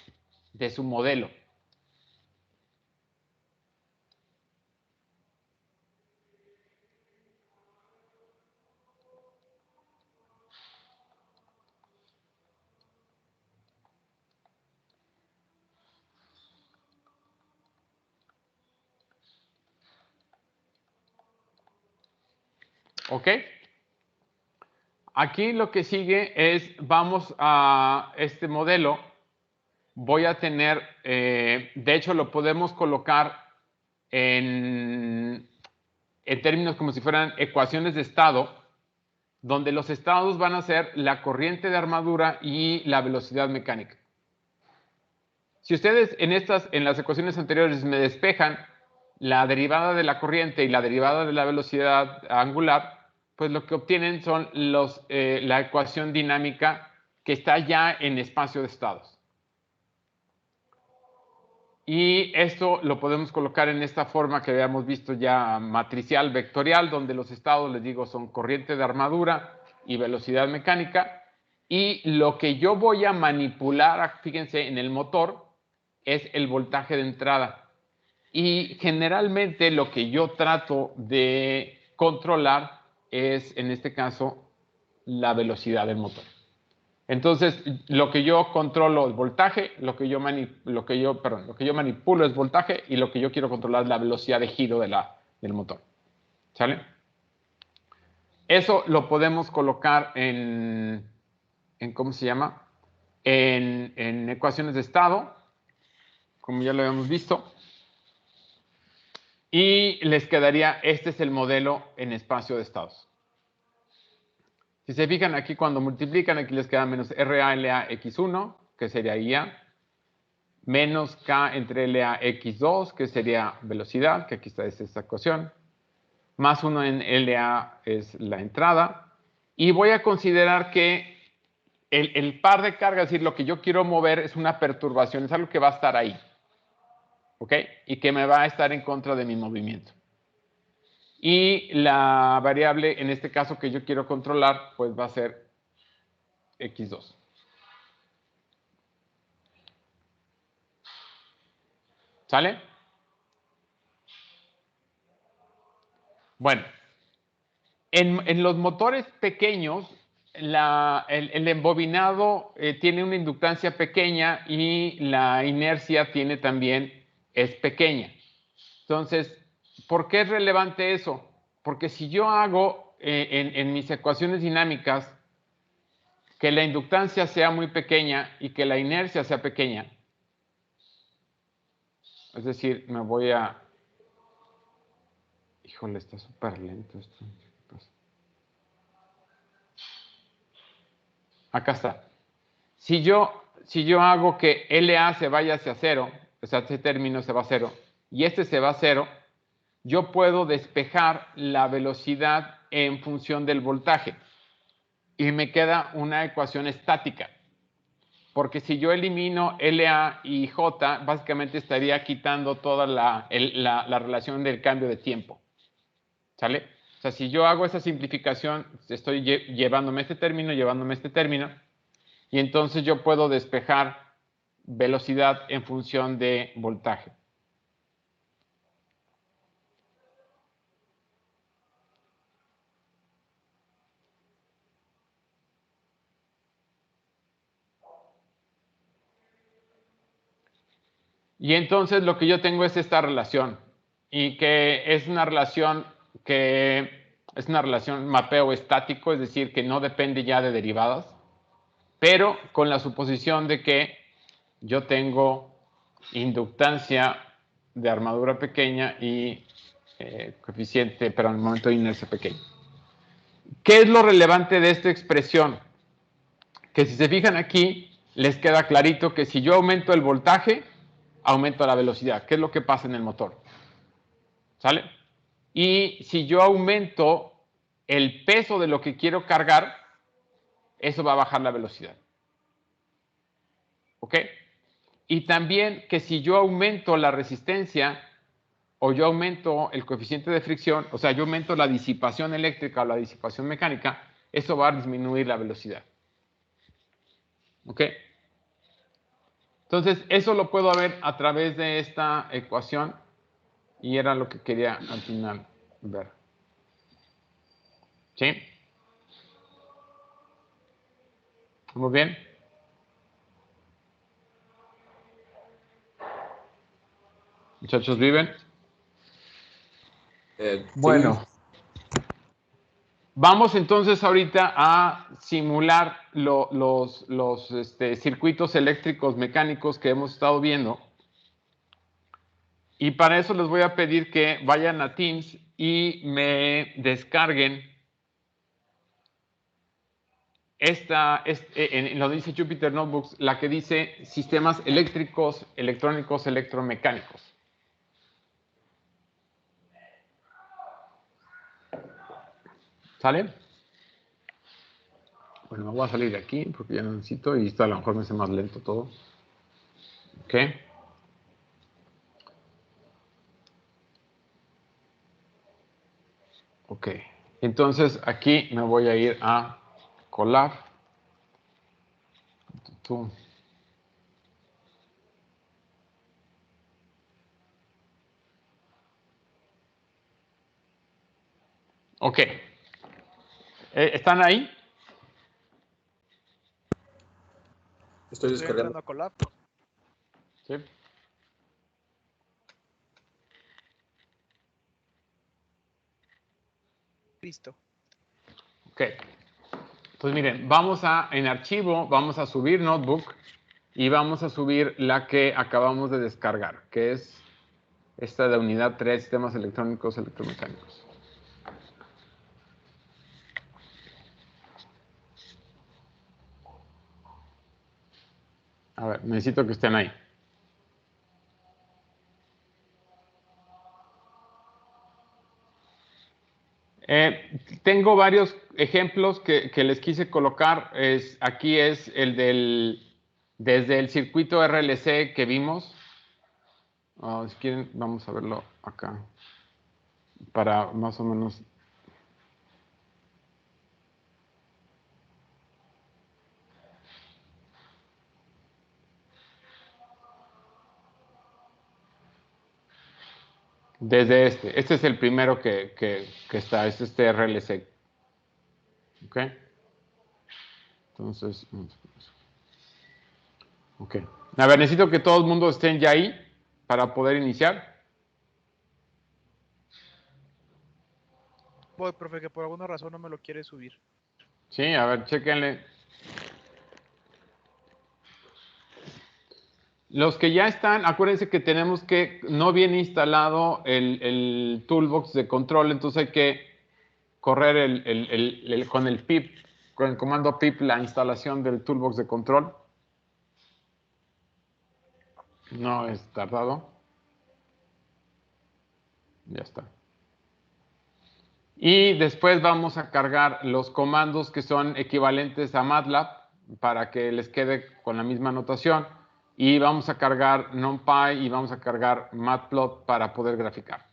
de su modelo. ¿Ok? Aquí lo que sigue es, vamos a este modelo, voy a tener, de hecho lo podemos colocar en términos como si fueran ecuaciones de estado, donde los estados van a ser la corriente de armadura y la velocidad mecánica. Si ustedes en las ecuaciones anteriores me despejan la derivada de la corriente y la derivada de la velocidad angular, pues lo que obtienen son la ecuación dinámica que está ya en espacio de estados. Y esto lo podemos colocar en esta forma que habíamos visto ya matricial vectorial, donde los estados, les digo, son corriente de armadura y velocidad mecánica. Y lo que yo voy a manipular, fíjense, en el motor es el voltaje de entrada. Y generalmente lo que yo trato de controlar es, en este caso, la velocidad del motor. Entonces, lo que yo controlo es voltaje, lo que yo manipulo es voltaje y lo que yo quiero controlar es la velocidad de giro del motor. ¿Sale? Eso lo podemos colocar en ¿cómo se llama? En ecuaciones de estado, como ya lo habíamos visto. Y les quedaría, este es el modelo en espacio de estados. Si se fijan aquí cuando multiplican, aquí les queda menos RA LA X1, que sería IA, menos K entre LA X2, que sería velocidad, que aquí está esta ecuación, más 1 en LA es la entrada, y voy a considerar que el par de carga, es decir, lo que yo quiero mover es una perturbación, es algo que va a estar ahí, ¿ok? Y que me va a estar en contra de mi movimiento. Y la variable, en este caso que yo quiero controlar, pues va a ser X2. ¿Sale? Bueno, en los motores pequeños, el embobinado tiene una inductancia pequeña y la inercia es pequeña. Entonces, ¿por qué es relevante eso? Porque si yo hago en mis ecuaciones dinámicas que la inductancia sea muy pequeña y que la inercia sea pequeña, es decir, me voy a... Híjole, está súper lento esto. Acá está. Si yo hago que LA se vaya hacia 0, o sea, este término se va a 0, y este se va a 0, yo puedo despejar la velocidad en función del voltaje. Y me queda una ecuación estática. Porque si yo elimino LA y J, básicamente estaría quitando toda la relación del cambio de tiempo. ¿Sale? O sea, si yo hago esa simplificación, estoy llevándome este término, y entonces yo puedo despejar velocidad en función de voltaje. Y entonces lo que yo tengo es esta relación. Y que es una relación mapeo estático, es decir, que no depende ya de derivadas, pero con la suposición de que yo tengo inductancia de armadura pequeña y coeficiente, pero en el momento de inercia pequeño. ¿Qué es lo relevante de esta expresión? Que si se fijan aquí, les queda clarito que si yo aumento el voltaje, aumento la velocidad. ¿Qué es lo que pasa en el motor? ¿Sale? Y si yo aumento el peso de lo que quiero cargar, eso va a bajar la velocidad. ¿Ok? Y también que si yo aumento la resistencia o yo aumento el coeficiente de fricción, o sea, yo aumento la disipación eléctrica o la disipación mecánica, eso va a disminuir la velocidad. ¿Ok? Entonces, eso lo puedo ver a través de esta ecuación y era lo que quería al final ver. ¿Sí? Muy bien. Muchachos, ¿viven? Bueno. Vamos entonces ahorita a simular los circuitos eléctricos mecánicos que hemos estado viendo. Y para eso les voy a pedir que vayan a Teams y me descarguen en lo que dice Jupyter Notebooks, la que dice sistemas eléctricos, electrónicos, electromecánicos. ¿Sale? Bueno, me voy a salir de aquí porque ya no necesito y esto a lo mejor me hace más lento todo. ¿Ok? Ok. Entonces aquí me voy a ir a Colab. Ok. ¿Están ahí? Estoy descargando. A Colab. Sí. Listo. Ok. Pues miren, en archivo, vamos a subir Notebook y vamos a subir la que acabamos de descargar, que es esta de unidad 3, sistemas electrónicos, electromecánicos. A ver, necesito que estén ahí. Tengo varios ejemplos que les quise colocar. Aquí es desde el circuito RLC que vimos. Si quieren, vamos a verlo acá. Para más o menos. Desde este es el primero que está, es este RLC. ¿Ok? Entonces, ok. A ver, necesito que todo el mundo estén ya ahí para poder iniciar. Voy, profe, que por alguna razón no me lo quiere subir. Sí, a ver, chéquenle. Los que ya están, acuérdense que tenemos que, no viene instalado el toolbox de control, entonces hay que correr con el pip, con el comando pip, la instalación del toolbox de control. No es tardado. Ya está. Y después vamos a cargar los comandos que son equivalentes a MATLAB para que les quede con la misma notación. Y vamos a cargar NumPy y vamos a cargar Matplot para poder graficar.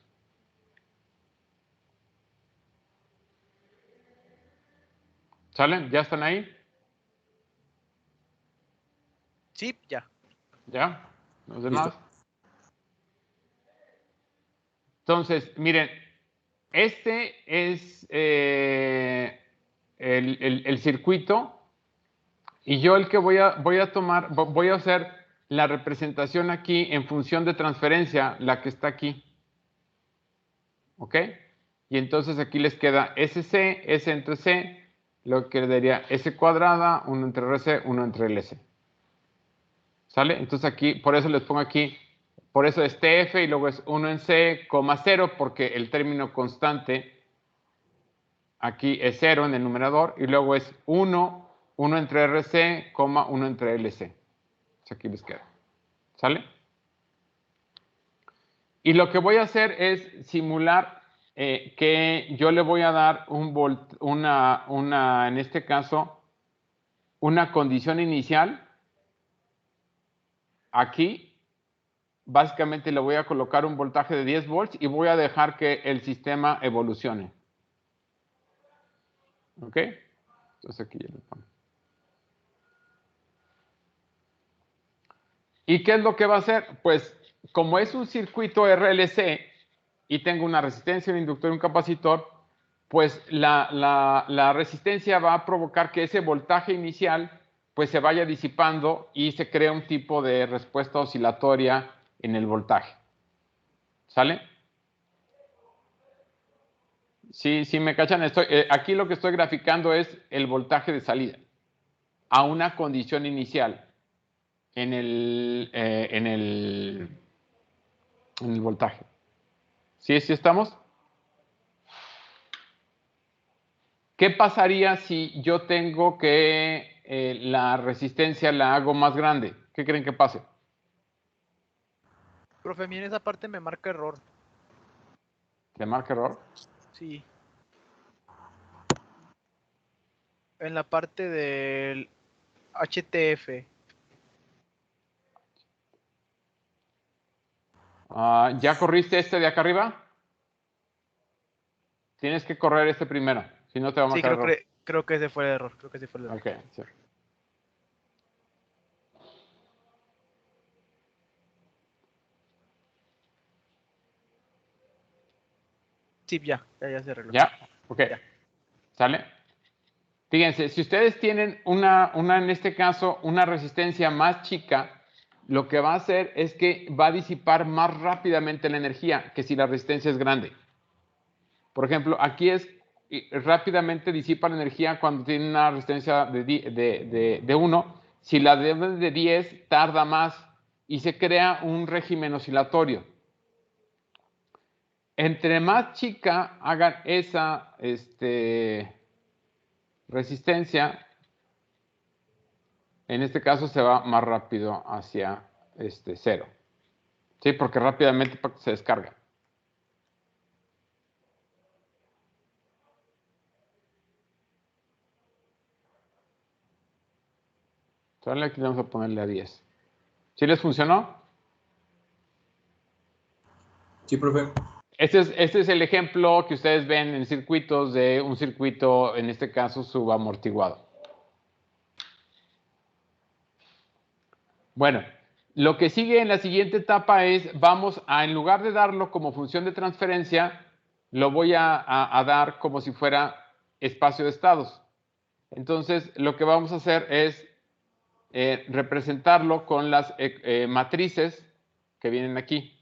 ¿Salen? ¿Ya están ahí? Sí, ya. ¿Ya? ¿Los demás? Listo. Entonces, miren, este es el circuito y yo el que voy a tomar, voy a hacer la representación aquí en función de transferencia, la que está aquí. ¿Ok? Y entonces aquí les queda SC, S entre C, lo que daría S cuadrada, 1 entre RC, 1 entre LC. ¿Sale? Entonces aquí, por eso les pongo aquí, por eso es TF y luego es 1 en C, 0, porque el término constante aquí es 0 en el numerador, y luego es 1, 1 entre RC, 1 entre LC. Entonces aquí les queda. ¿Sale? Y lo que voy a hacer es simular que yo le voy a dar en este caso, una condición inicial. Aquí, básicamente le voy a colocar un voltaje de 10 volts y voy a dejar que el sistema evolucione. ¿Ok? Entonces aquí ya lo pongo. ¿Y qué es lo que va a hacer? Pues como es un circuito RLC y tengo una resistencia, un inductor y un capacitor, pues la resistencia va a provocar que ese voltaje inicial pues se vaya disipando y se crea un tipo de respuesta oscilatoria en el voltaje. ¿Sale? Sí, me cachan. Aquí lo que estoy graficando es el voltaje de salida a una condición inicial en el voltaje. ¿Sí estamos? ¿Qué pasaría si yo tengo que la resistencia la hago más grande? ¿Qué creen que pase? Profe, a mí en esa parte me marca error. ¿Le marca error? Sí. En la parte del HTF. ¿Ya corriste este de acá arriba? Tienes que correr este primero, si no te va a Sí, marcar error. creo que ese fue el error. Creo que ese fue el error. Ok, sí. Sí, ya se arregló. ¿Ya? Ok. Ya. ¿Sale? Fíjense, si ustedes tienen en este caso, una resistencia más chica, lo que va a hacer es que va a disipar más rápidamente la energía que si la resistencia es grande. Por ejemplo, aquí rápidamente disipa la energía cuando tiene una resistencia de 1. Si la de 10, tarda más y se crea un régimen oscilatorio. Entre más chica hagan esa resistencia, en este caso se va más rápido hacia 0. ¿Sí? Porque rápidamente se descarga. Entonces aquí vamos a ponerle a 10. ¿Sí les funcionó? Sí, profe. Este es el ejemplo que ustedes ven en circuitos de un circuito, en este caso, subamortiguado. Bueno, lo que sigue en la siguiente etapa es, en lugar de darlo como función de transferencia, lo voy a dar como si fuera espacio de estados. Entonces, lo que vamos a hacer es representarlo con las matrices que vienen aquí.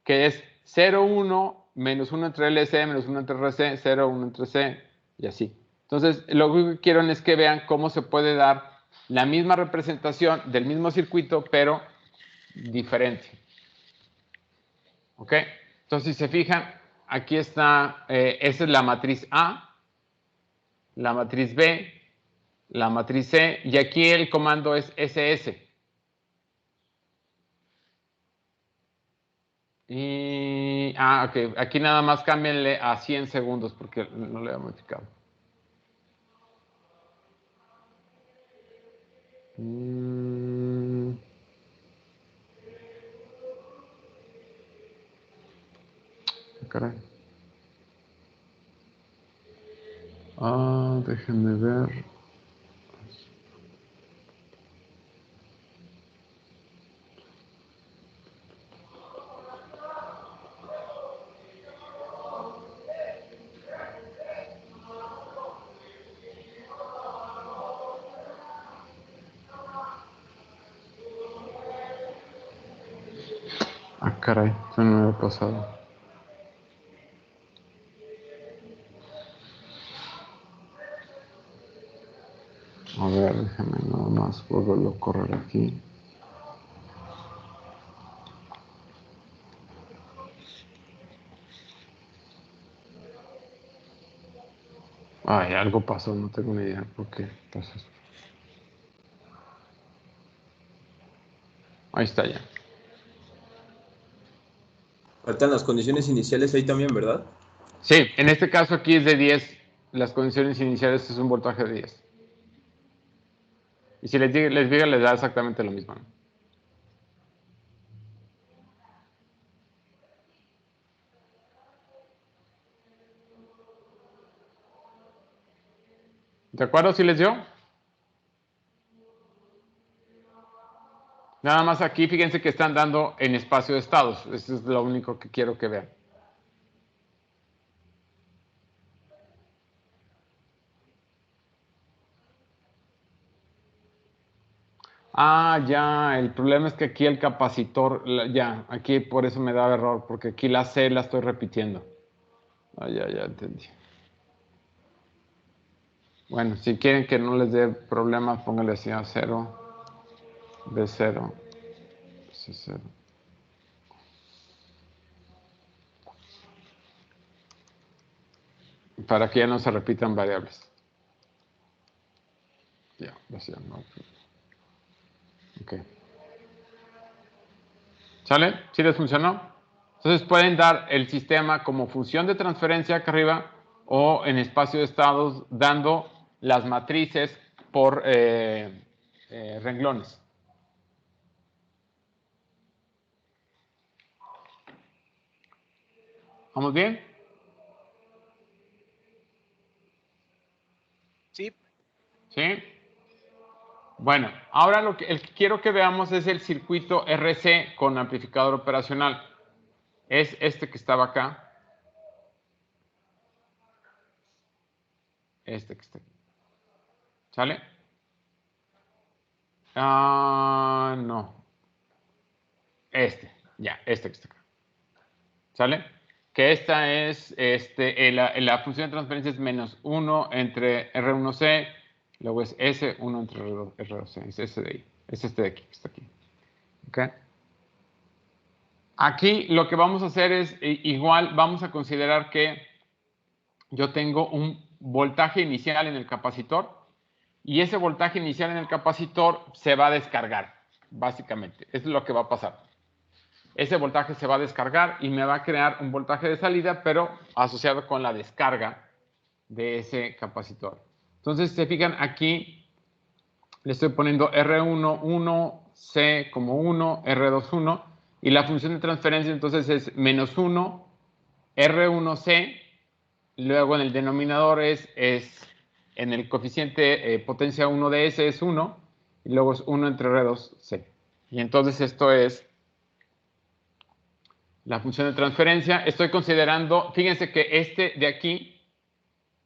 Que es 0, 1, menos 1 entre LC, menos 1 entre RC, 0, 1 entre C, y así. Entonces, lo que quiero es que vean cómo se puede dar la misma representación del mismo circuito, pero diferente. ¿Ok? Entonces, si se fijan, aquí está, esa es la matriz A, la matriz B, la matriz C, y aquí el comando es SS. Ok, aquí nada más cámbienle a 100 segundos porque no le he modificado. Caray. Déjenme ver. caray, eso no me había pasado. A ver, déjame nada más volverlo a correr aquí. Ay, algo pasó, no tengo ni idea por qué pasó eso. Ahí está ya. Faltan las condiciones iniciales ahí también, ¿verdad? Sí, en este caso aquí es de 10. Las condiciones iniciales es un voltaje de 10. Y si les diga, les da exactamente lo mismo, ¿no? ¿De acuerdo si les dio? Nada más aquí, fíjense que están dando en espacio de estados. Eso es lo único que quiero que vean. Ah, ya, el problema es que aquí el capacitor, ya, aquí por eso me da error, porque aquí la C la estoy repitiendo. Ah, ya entendí. Bueno, si quieren que no les dé problemas, pónganle así a 0, B0, C0. Para que ya no se repitan variables. Ya, no. Ok. ¿Sale? ¿Sí les funcionó? Entonces pueden dar el sistema como función de transferencia acá arriba o en espacio de estados dando las matrices por renglones. ¿Vamos bien? Sí. ¿Sí? Bueno, ahora el que quiero que veamos es el circuito RC con amplificador operacional. Es este que estaba acá. Este que está aquí. ¿Sale? Ah, no. Este que está acá. ¿Sale? Que esta es, la función de transferencia es menos 1 entre R1C, luego es S1 entre R2C, es ese de ahí, es este de aquí, que está aquí. ¿Ok? Aquí lo que vamos a hacer es, igual vamos a considerar que yo tengo un voltaje inicial en el capacitor y ese voltaje inicial en el capacitor se va a descargar, básicamente. Eso es lo que va a pasar. Ese voltaje se va a descargar y me va a crear un voltaje de salida, pero asociado con la descarga de ese capacitor. Entonces, si se fijan aquí, le estoy poniendo R1, 1, C como 1, R2, 1, y la función de transferencia entonces es menos 1, R1C, luego en el denominador es en el coeficiente potencia 1 de S es 1, y luego es 1 entre R2C. Y entonces esto es la función de transferencia. Estoy considerando, fíjense que este de aquí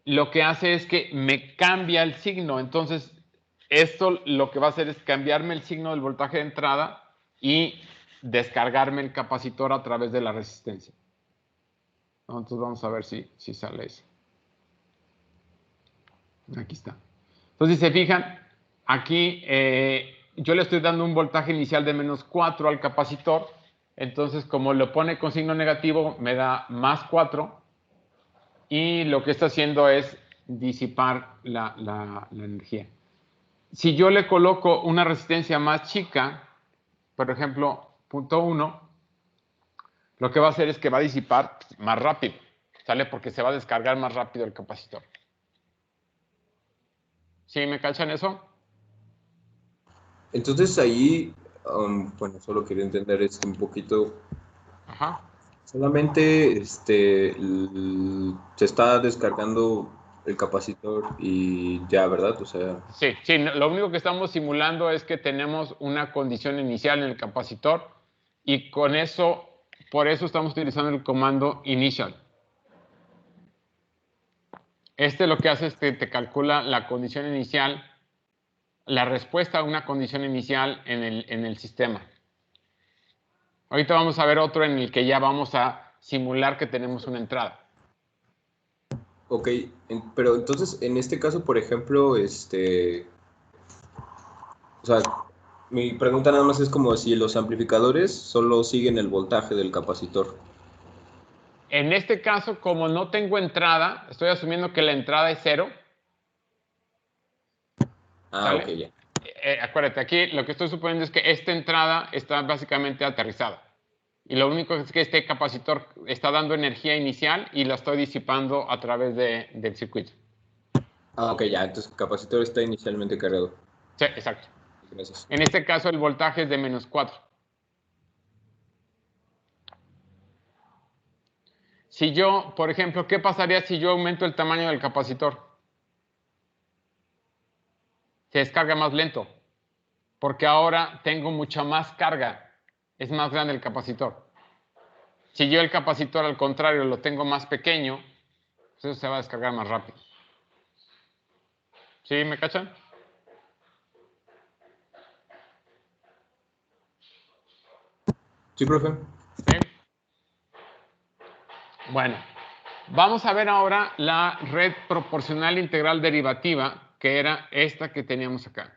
lo que hace es que me cambia el signo. Entonces, esto lo que va a hacer es cambiarme el signo del voltaje de entrada y descargarme el capacitor a través de la resistencia. Entonces, vamos a ver si sale eso. Aquí está. Entonces, si se fijan, aquí yo le estoy dando un voltaje inicial de menos 4 al capacitor. Entonces, como lo pone con signo negativo, me da más 4. Y lo que está haciendo es disipar la energía. Si yo le coloco una resistencia más chica, por ejemplo, 0.1, lo que va a hacer es que va a disipar más rápido, ¿sale? Porque se va a descargar más rápido el capacitor. ¿Sí me cachan eso? Entonces ahí, bueno, solo quería entender un poquito. Ajá. Solamente se está descargando el capacitor y ya, ¿verdad? O sea, Sí, lo único que estamos simulando es que tenemos una condición inicial en el capacitor y con eso, por eso estamos utilizando el comando initial. Lo que hace es que te calcula la condición inicial, la respuesta a una condición inicial en el sistema. Ahorita vamos a ver otro en el que ya vamos a simular que tenemos una entrada. Ok, pero entonces en este caso, por ejemplo, o sea, mi pregunta nada más es como si los amplificadores solo siguen el voltaje del capacitor. En este caso, como no tengo entrada, estoy asumiendo que la entrada es 0. ¿Sale? Ok, ya. Acuérdate, aquí lo que estoy suponiendo es que esta entrada está básicamente aterrizada. Y lo único es que este capacitor está dando energía inicial y la estoy disipando a través del circuito. Ok, ya. Entonces el capacitor está inicialmente cargado. Sí, exacto. Gracias. En este caso el voltaje es de -4. Si yo, por ejemplo, ¿qué pasaría si yo aumento el tamaño del capacitor? Se descarga más lento, porque ahora tengo mucha más carga. Es más grande el capacitor. Si yo el capacitor, al contrario, lo tengo más pequeño, pues eso se va a descargar más rápido. ¿Sí? ¿Me cachan? Sí, profe. ¿Sí? Bueno, vamos a ver ahora la red proporcional integral derivativa, que era esta que teníamos acá.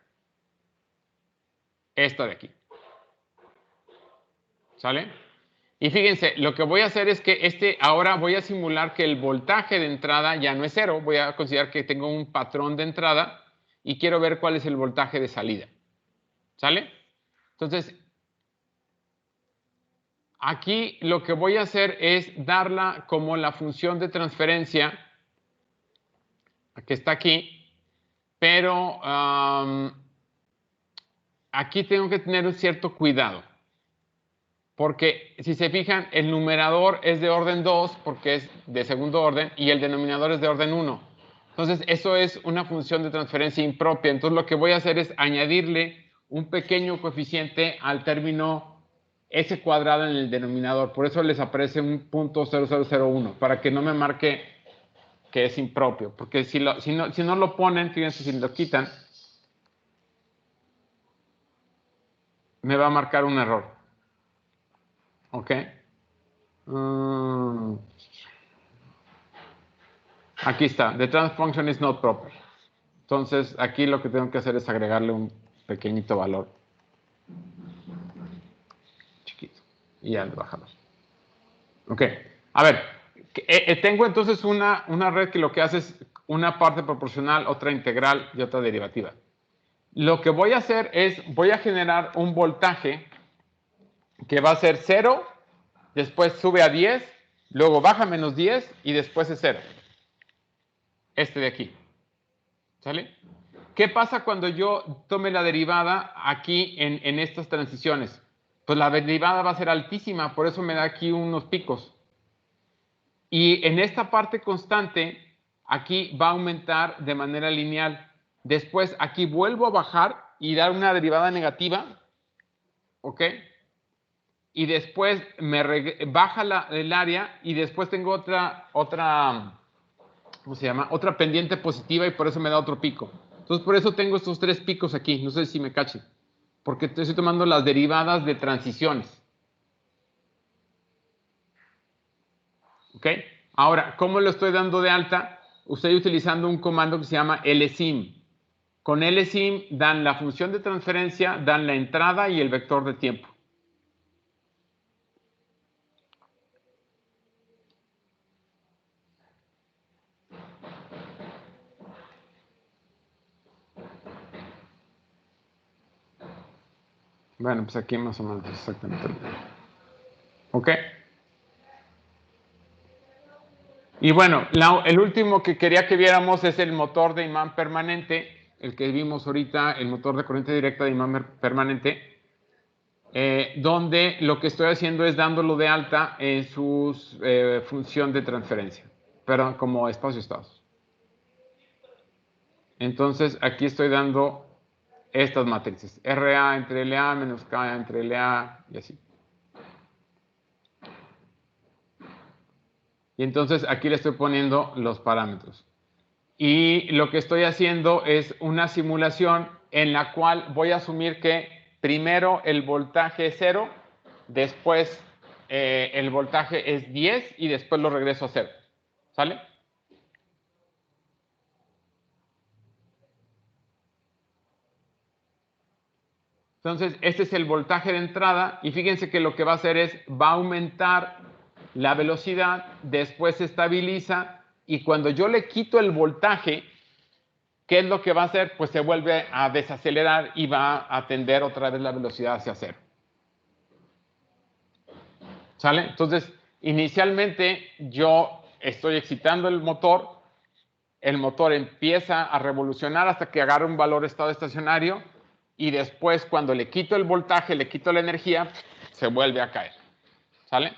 Esta de aquí. ¿Sale? Y fíjense, lo que voy a hacer es que ahora voy a simular que el voltaje de entrada ya no es 0. Voy a considerar que tengo un patrón de entrada y quiero ver cuál es el voltaje de salida. ¿Sale? Entonces, aquí lo que voy a hacer es darla como la función de transferencia que está aquí, pero aquí tengo que tener un cierto cuidado. Porque si se fijan, el numerador es de orden 2 porque es de segundo orden y el denominador es de orden 1. Entonces, eso es una función de transferencia impropia. Entonces, lo que voy a hacer es añadirle un pequeño coeficiente al término s cuadrado en el denominador. Por eso les aparece un punto 0001, para que no me marque que es impropio. Porque si no lo ponen, fíjense, si lo quitan, me va a marcar un error. ¿Ok? Aquí está. The trans function is not proper. Entonces, aquí lo que tengo que hacer es agregarle un pequeñito valor. Chiquito. Y ya lo bajamos. Ok. A ver. Tengo entonces una red que lo que hace es una parte proporcional, otra integral y otra derivativa. Lo que voy a hacer es, voy a generar un voltaje que va a ser 0, después sube a 10, luego baja a -10 y después es 0. Este de aquí. ¿Sale? ¿Qué pasa cuando yo tome la derivada aquí en estas transiciones? Pues la derivada va a ser altísima, por eso me da aquí unos picos. Y en esta parte constante, aquí va a aumentar de manera lineal. Después aquí vuelvo a bajar y dar una derivada negativa. ¿Ok? Y después baja el área y después tengo otra, ¿cómo se llama? Otra pendiente positiva y por eso me da otro pico. Entonces, por eso tengo estos 3 picos aquí. No sé si me cachen. Porque estoy tomando las derivadas de transiciones. ¿Ok? Ahora, ¿cómo lo estoy dando de alta? Estoy utilizando un comando que se llama lsim. Con lsim dan la función de transferencia, dan la entrada y el vector de tiempo. Bueno, pues aquí más o menos exactamente. ¿Ok? Y bueno, el último que quería que viéramos es el motor de imán permanente, el que vimos ahorita, el motor de corriente directa de imán permanente, donde lo que estoy haciendo es dándolo de alta en su función de transferencia, perdón, como espacio-estados. Entonces, aquí estoy dando estas matrices, RA entre LA menos K entre LA y así. Y entonces aquí le estoy poniendo los parámetros. Y lo que estoy haciendo es una simulación en la cual voy a asumir que primero el voltaje es 0, después el voltaje es 10 y después lo regreso a 0. ¿Sale? Entonces, este es el voltaje de entrada y fíjense que lo que va a hacer es, va a aumentar la velocidad, después se estabiliza y cuando yo le quito el voltaje, ¿qué es lo que va a hacer? Pues se vuelve a desacelerar y va a tender otra vez la velocidad hacia 0. ¿Sale? Entonces, inicialmente yo estoy excitando el motor empieza a revolucionar hasta que agarra un valor estado estacionario y después cuando le quito el voltaje, le quito la energía, se vuelve a caer. ¿Sale?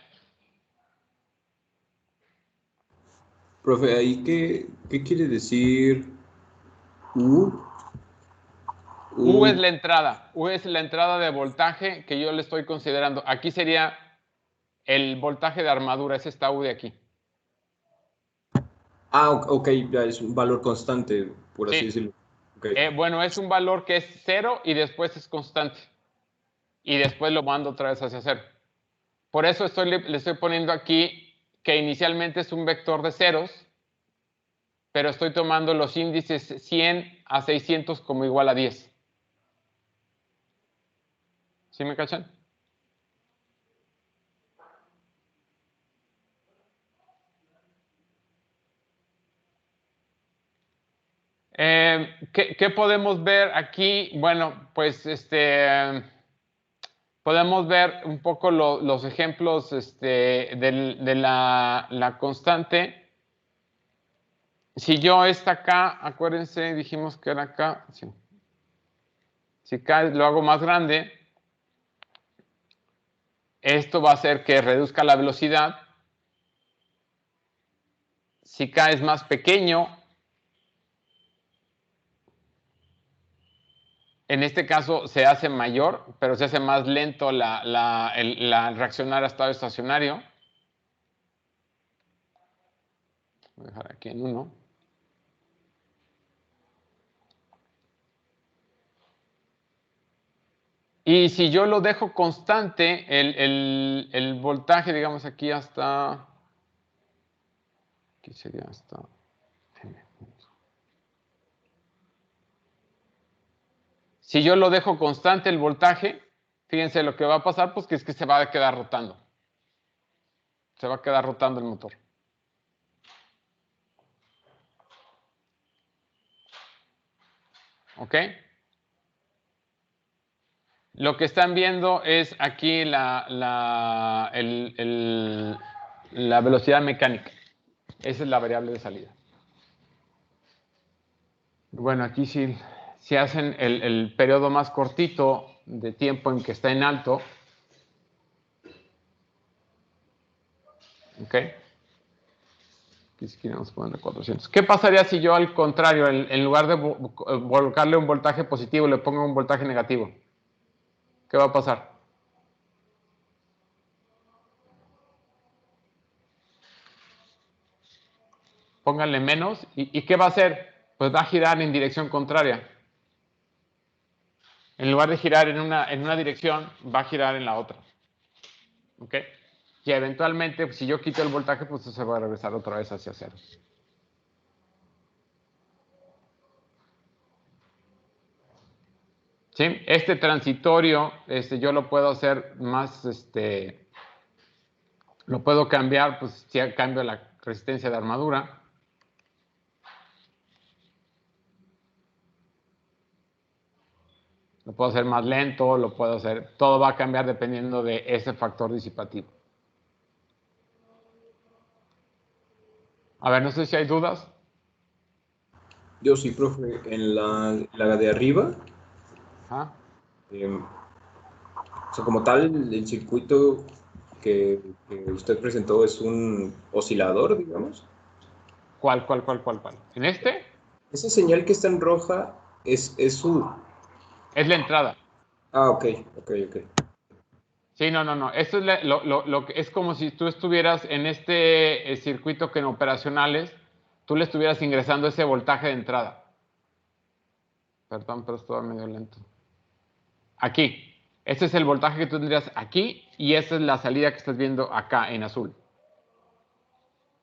Profe, ¿ahí qué quiere decir U? U es la entrada. U es la entrada de voltaje que yo le estoy considerando. Aquí sería el voltaje de armadura. Es esta U de aquí. Ah, ok, ya es un valor constante, por así Sí. decirlo. Okay. Bueno, es un valor que es 0 y después es constante. Y después lo mando otra vez hacia 0. Por eso le estoy poniendo aquí que inicialmente es un vector de ceros, pero estoy tomando los índices 100 a 600 como igual a 10. ¿Sí me cachan? ¿Qué podemos ver aquí? Bueno, pues podemos ver un poco los ejemplos de la constante. Si yo esta acá, acuérdense, dijimos que era acá. Sí. Si acá lo hago más grande, esto va a hacer que reduzca la velocidad. Si K es más pequeño, en este caso se hace mayor, pero se hace más lento la reaccionar a estado estacionario. Voy a dejar aquí en 1. Y si yo lo dejo constante, el voltaje, digamos aquí hasta... Aquí sería hasta... Si yo lo dejo constante el voltaje, fíjense lo que va a pasar, pues que es que se va a quedar rotando. Se va a quedar rotando el motor. ¿Ok? Lo que están viendo es aquí la velocidad mecánica. Esa es la variable de salida. Bueno, aquí si hacen el periodo más cortito de tiempo en que está en alto. ¿Ok? Aquí si queremos ponerle 400. ¿Qué pasaría si yo al contrario, en lugar de colocarle un voltaje positivo, le pongo un voltaje negativo? ¿Qué va a pasar? Pónganle menos. ¿Y qué va a hacer? Pues va a girar en dirección contraria. En lugar de girar en una dirección, va a girar en la otra. ¿Ok? Y eventualmente, si yo quito el voltaje, pues se va a regresar otra vez hacia 0. ¿Sí? Este transitorio, yo lo puedo hacer más, lo puedo cambiar, pues si cambio la resistencia de armadura. Lo puedo hacer más lento, lo puedo hacer, todo va a cambiar dependiendo de ese factor disipativo. A ver, no sé si hay dudas. Yo sí, profe, en la de arriba, ¿Ah? o sea, como tal, el circuito que usted presentó es un oscilador, digamos. ¿Cuál? ¿En este? Esa señal que está en roja es su... Es la entrada. Ah, ok. Sí, no. Esto es lo que es como si tú estuvieras en este circuito que en operacionales, tú le estuvieras ingresando ese voltaje de entrada. Perdón, pero esto va medio lento. Aquí. Este es el voltaje que tú tendrías aquí y esta es la salida que estás viendo acá en azul.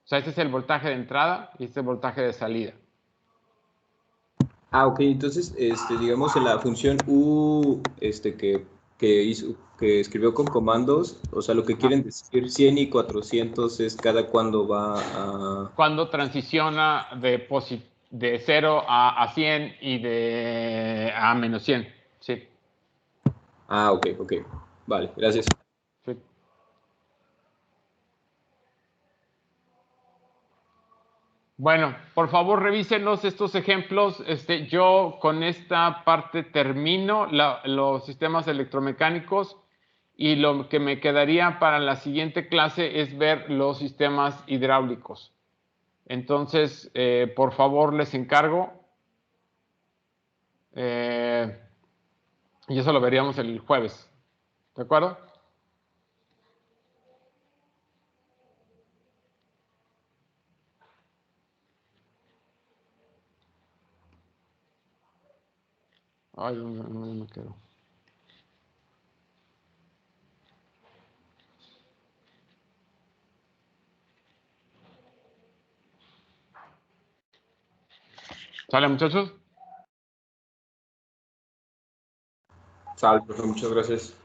O sea, este es el voltaje de entrada y este es el voltaje de salida. Ah, ok, entonces, digamos en la función U, que escribió con comandos, o sea, lo que quieren decir 100 y 400 es cada cuando va a... Cuando transiciona de 0 a 100 y a menos 100, sí. Ah, ok, vale, gracias. Sí. Bueno, por favor revísenos estos ejemplos. Yo con esta parte termino los sistemas electromecánicos y lo que me quedaría para la siguiente clase es ver los sistemas hidráulicos. Entonces, por favor, les encargo. Y eso lo veríamos el jueves. ¿De acuerdo? Ay, no me quedo. ¿Sale, muchachos? Sal, profe, muchas gracias.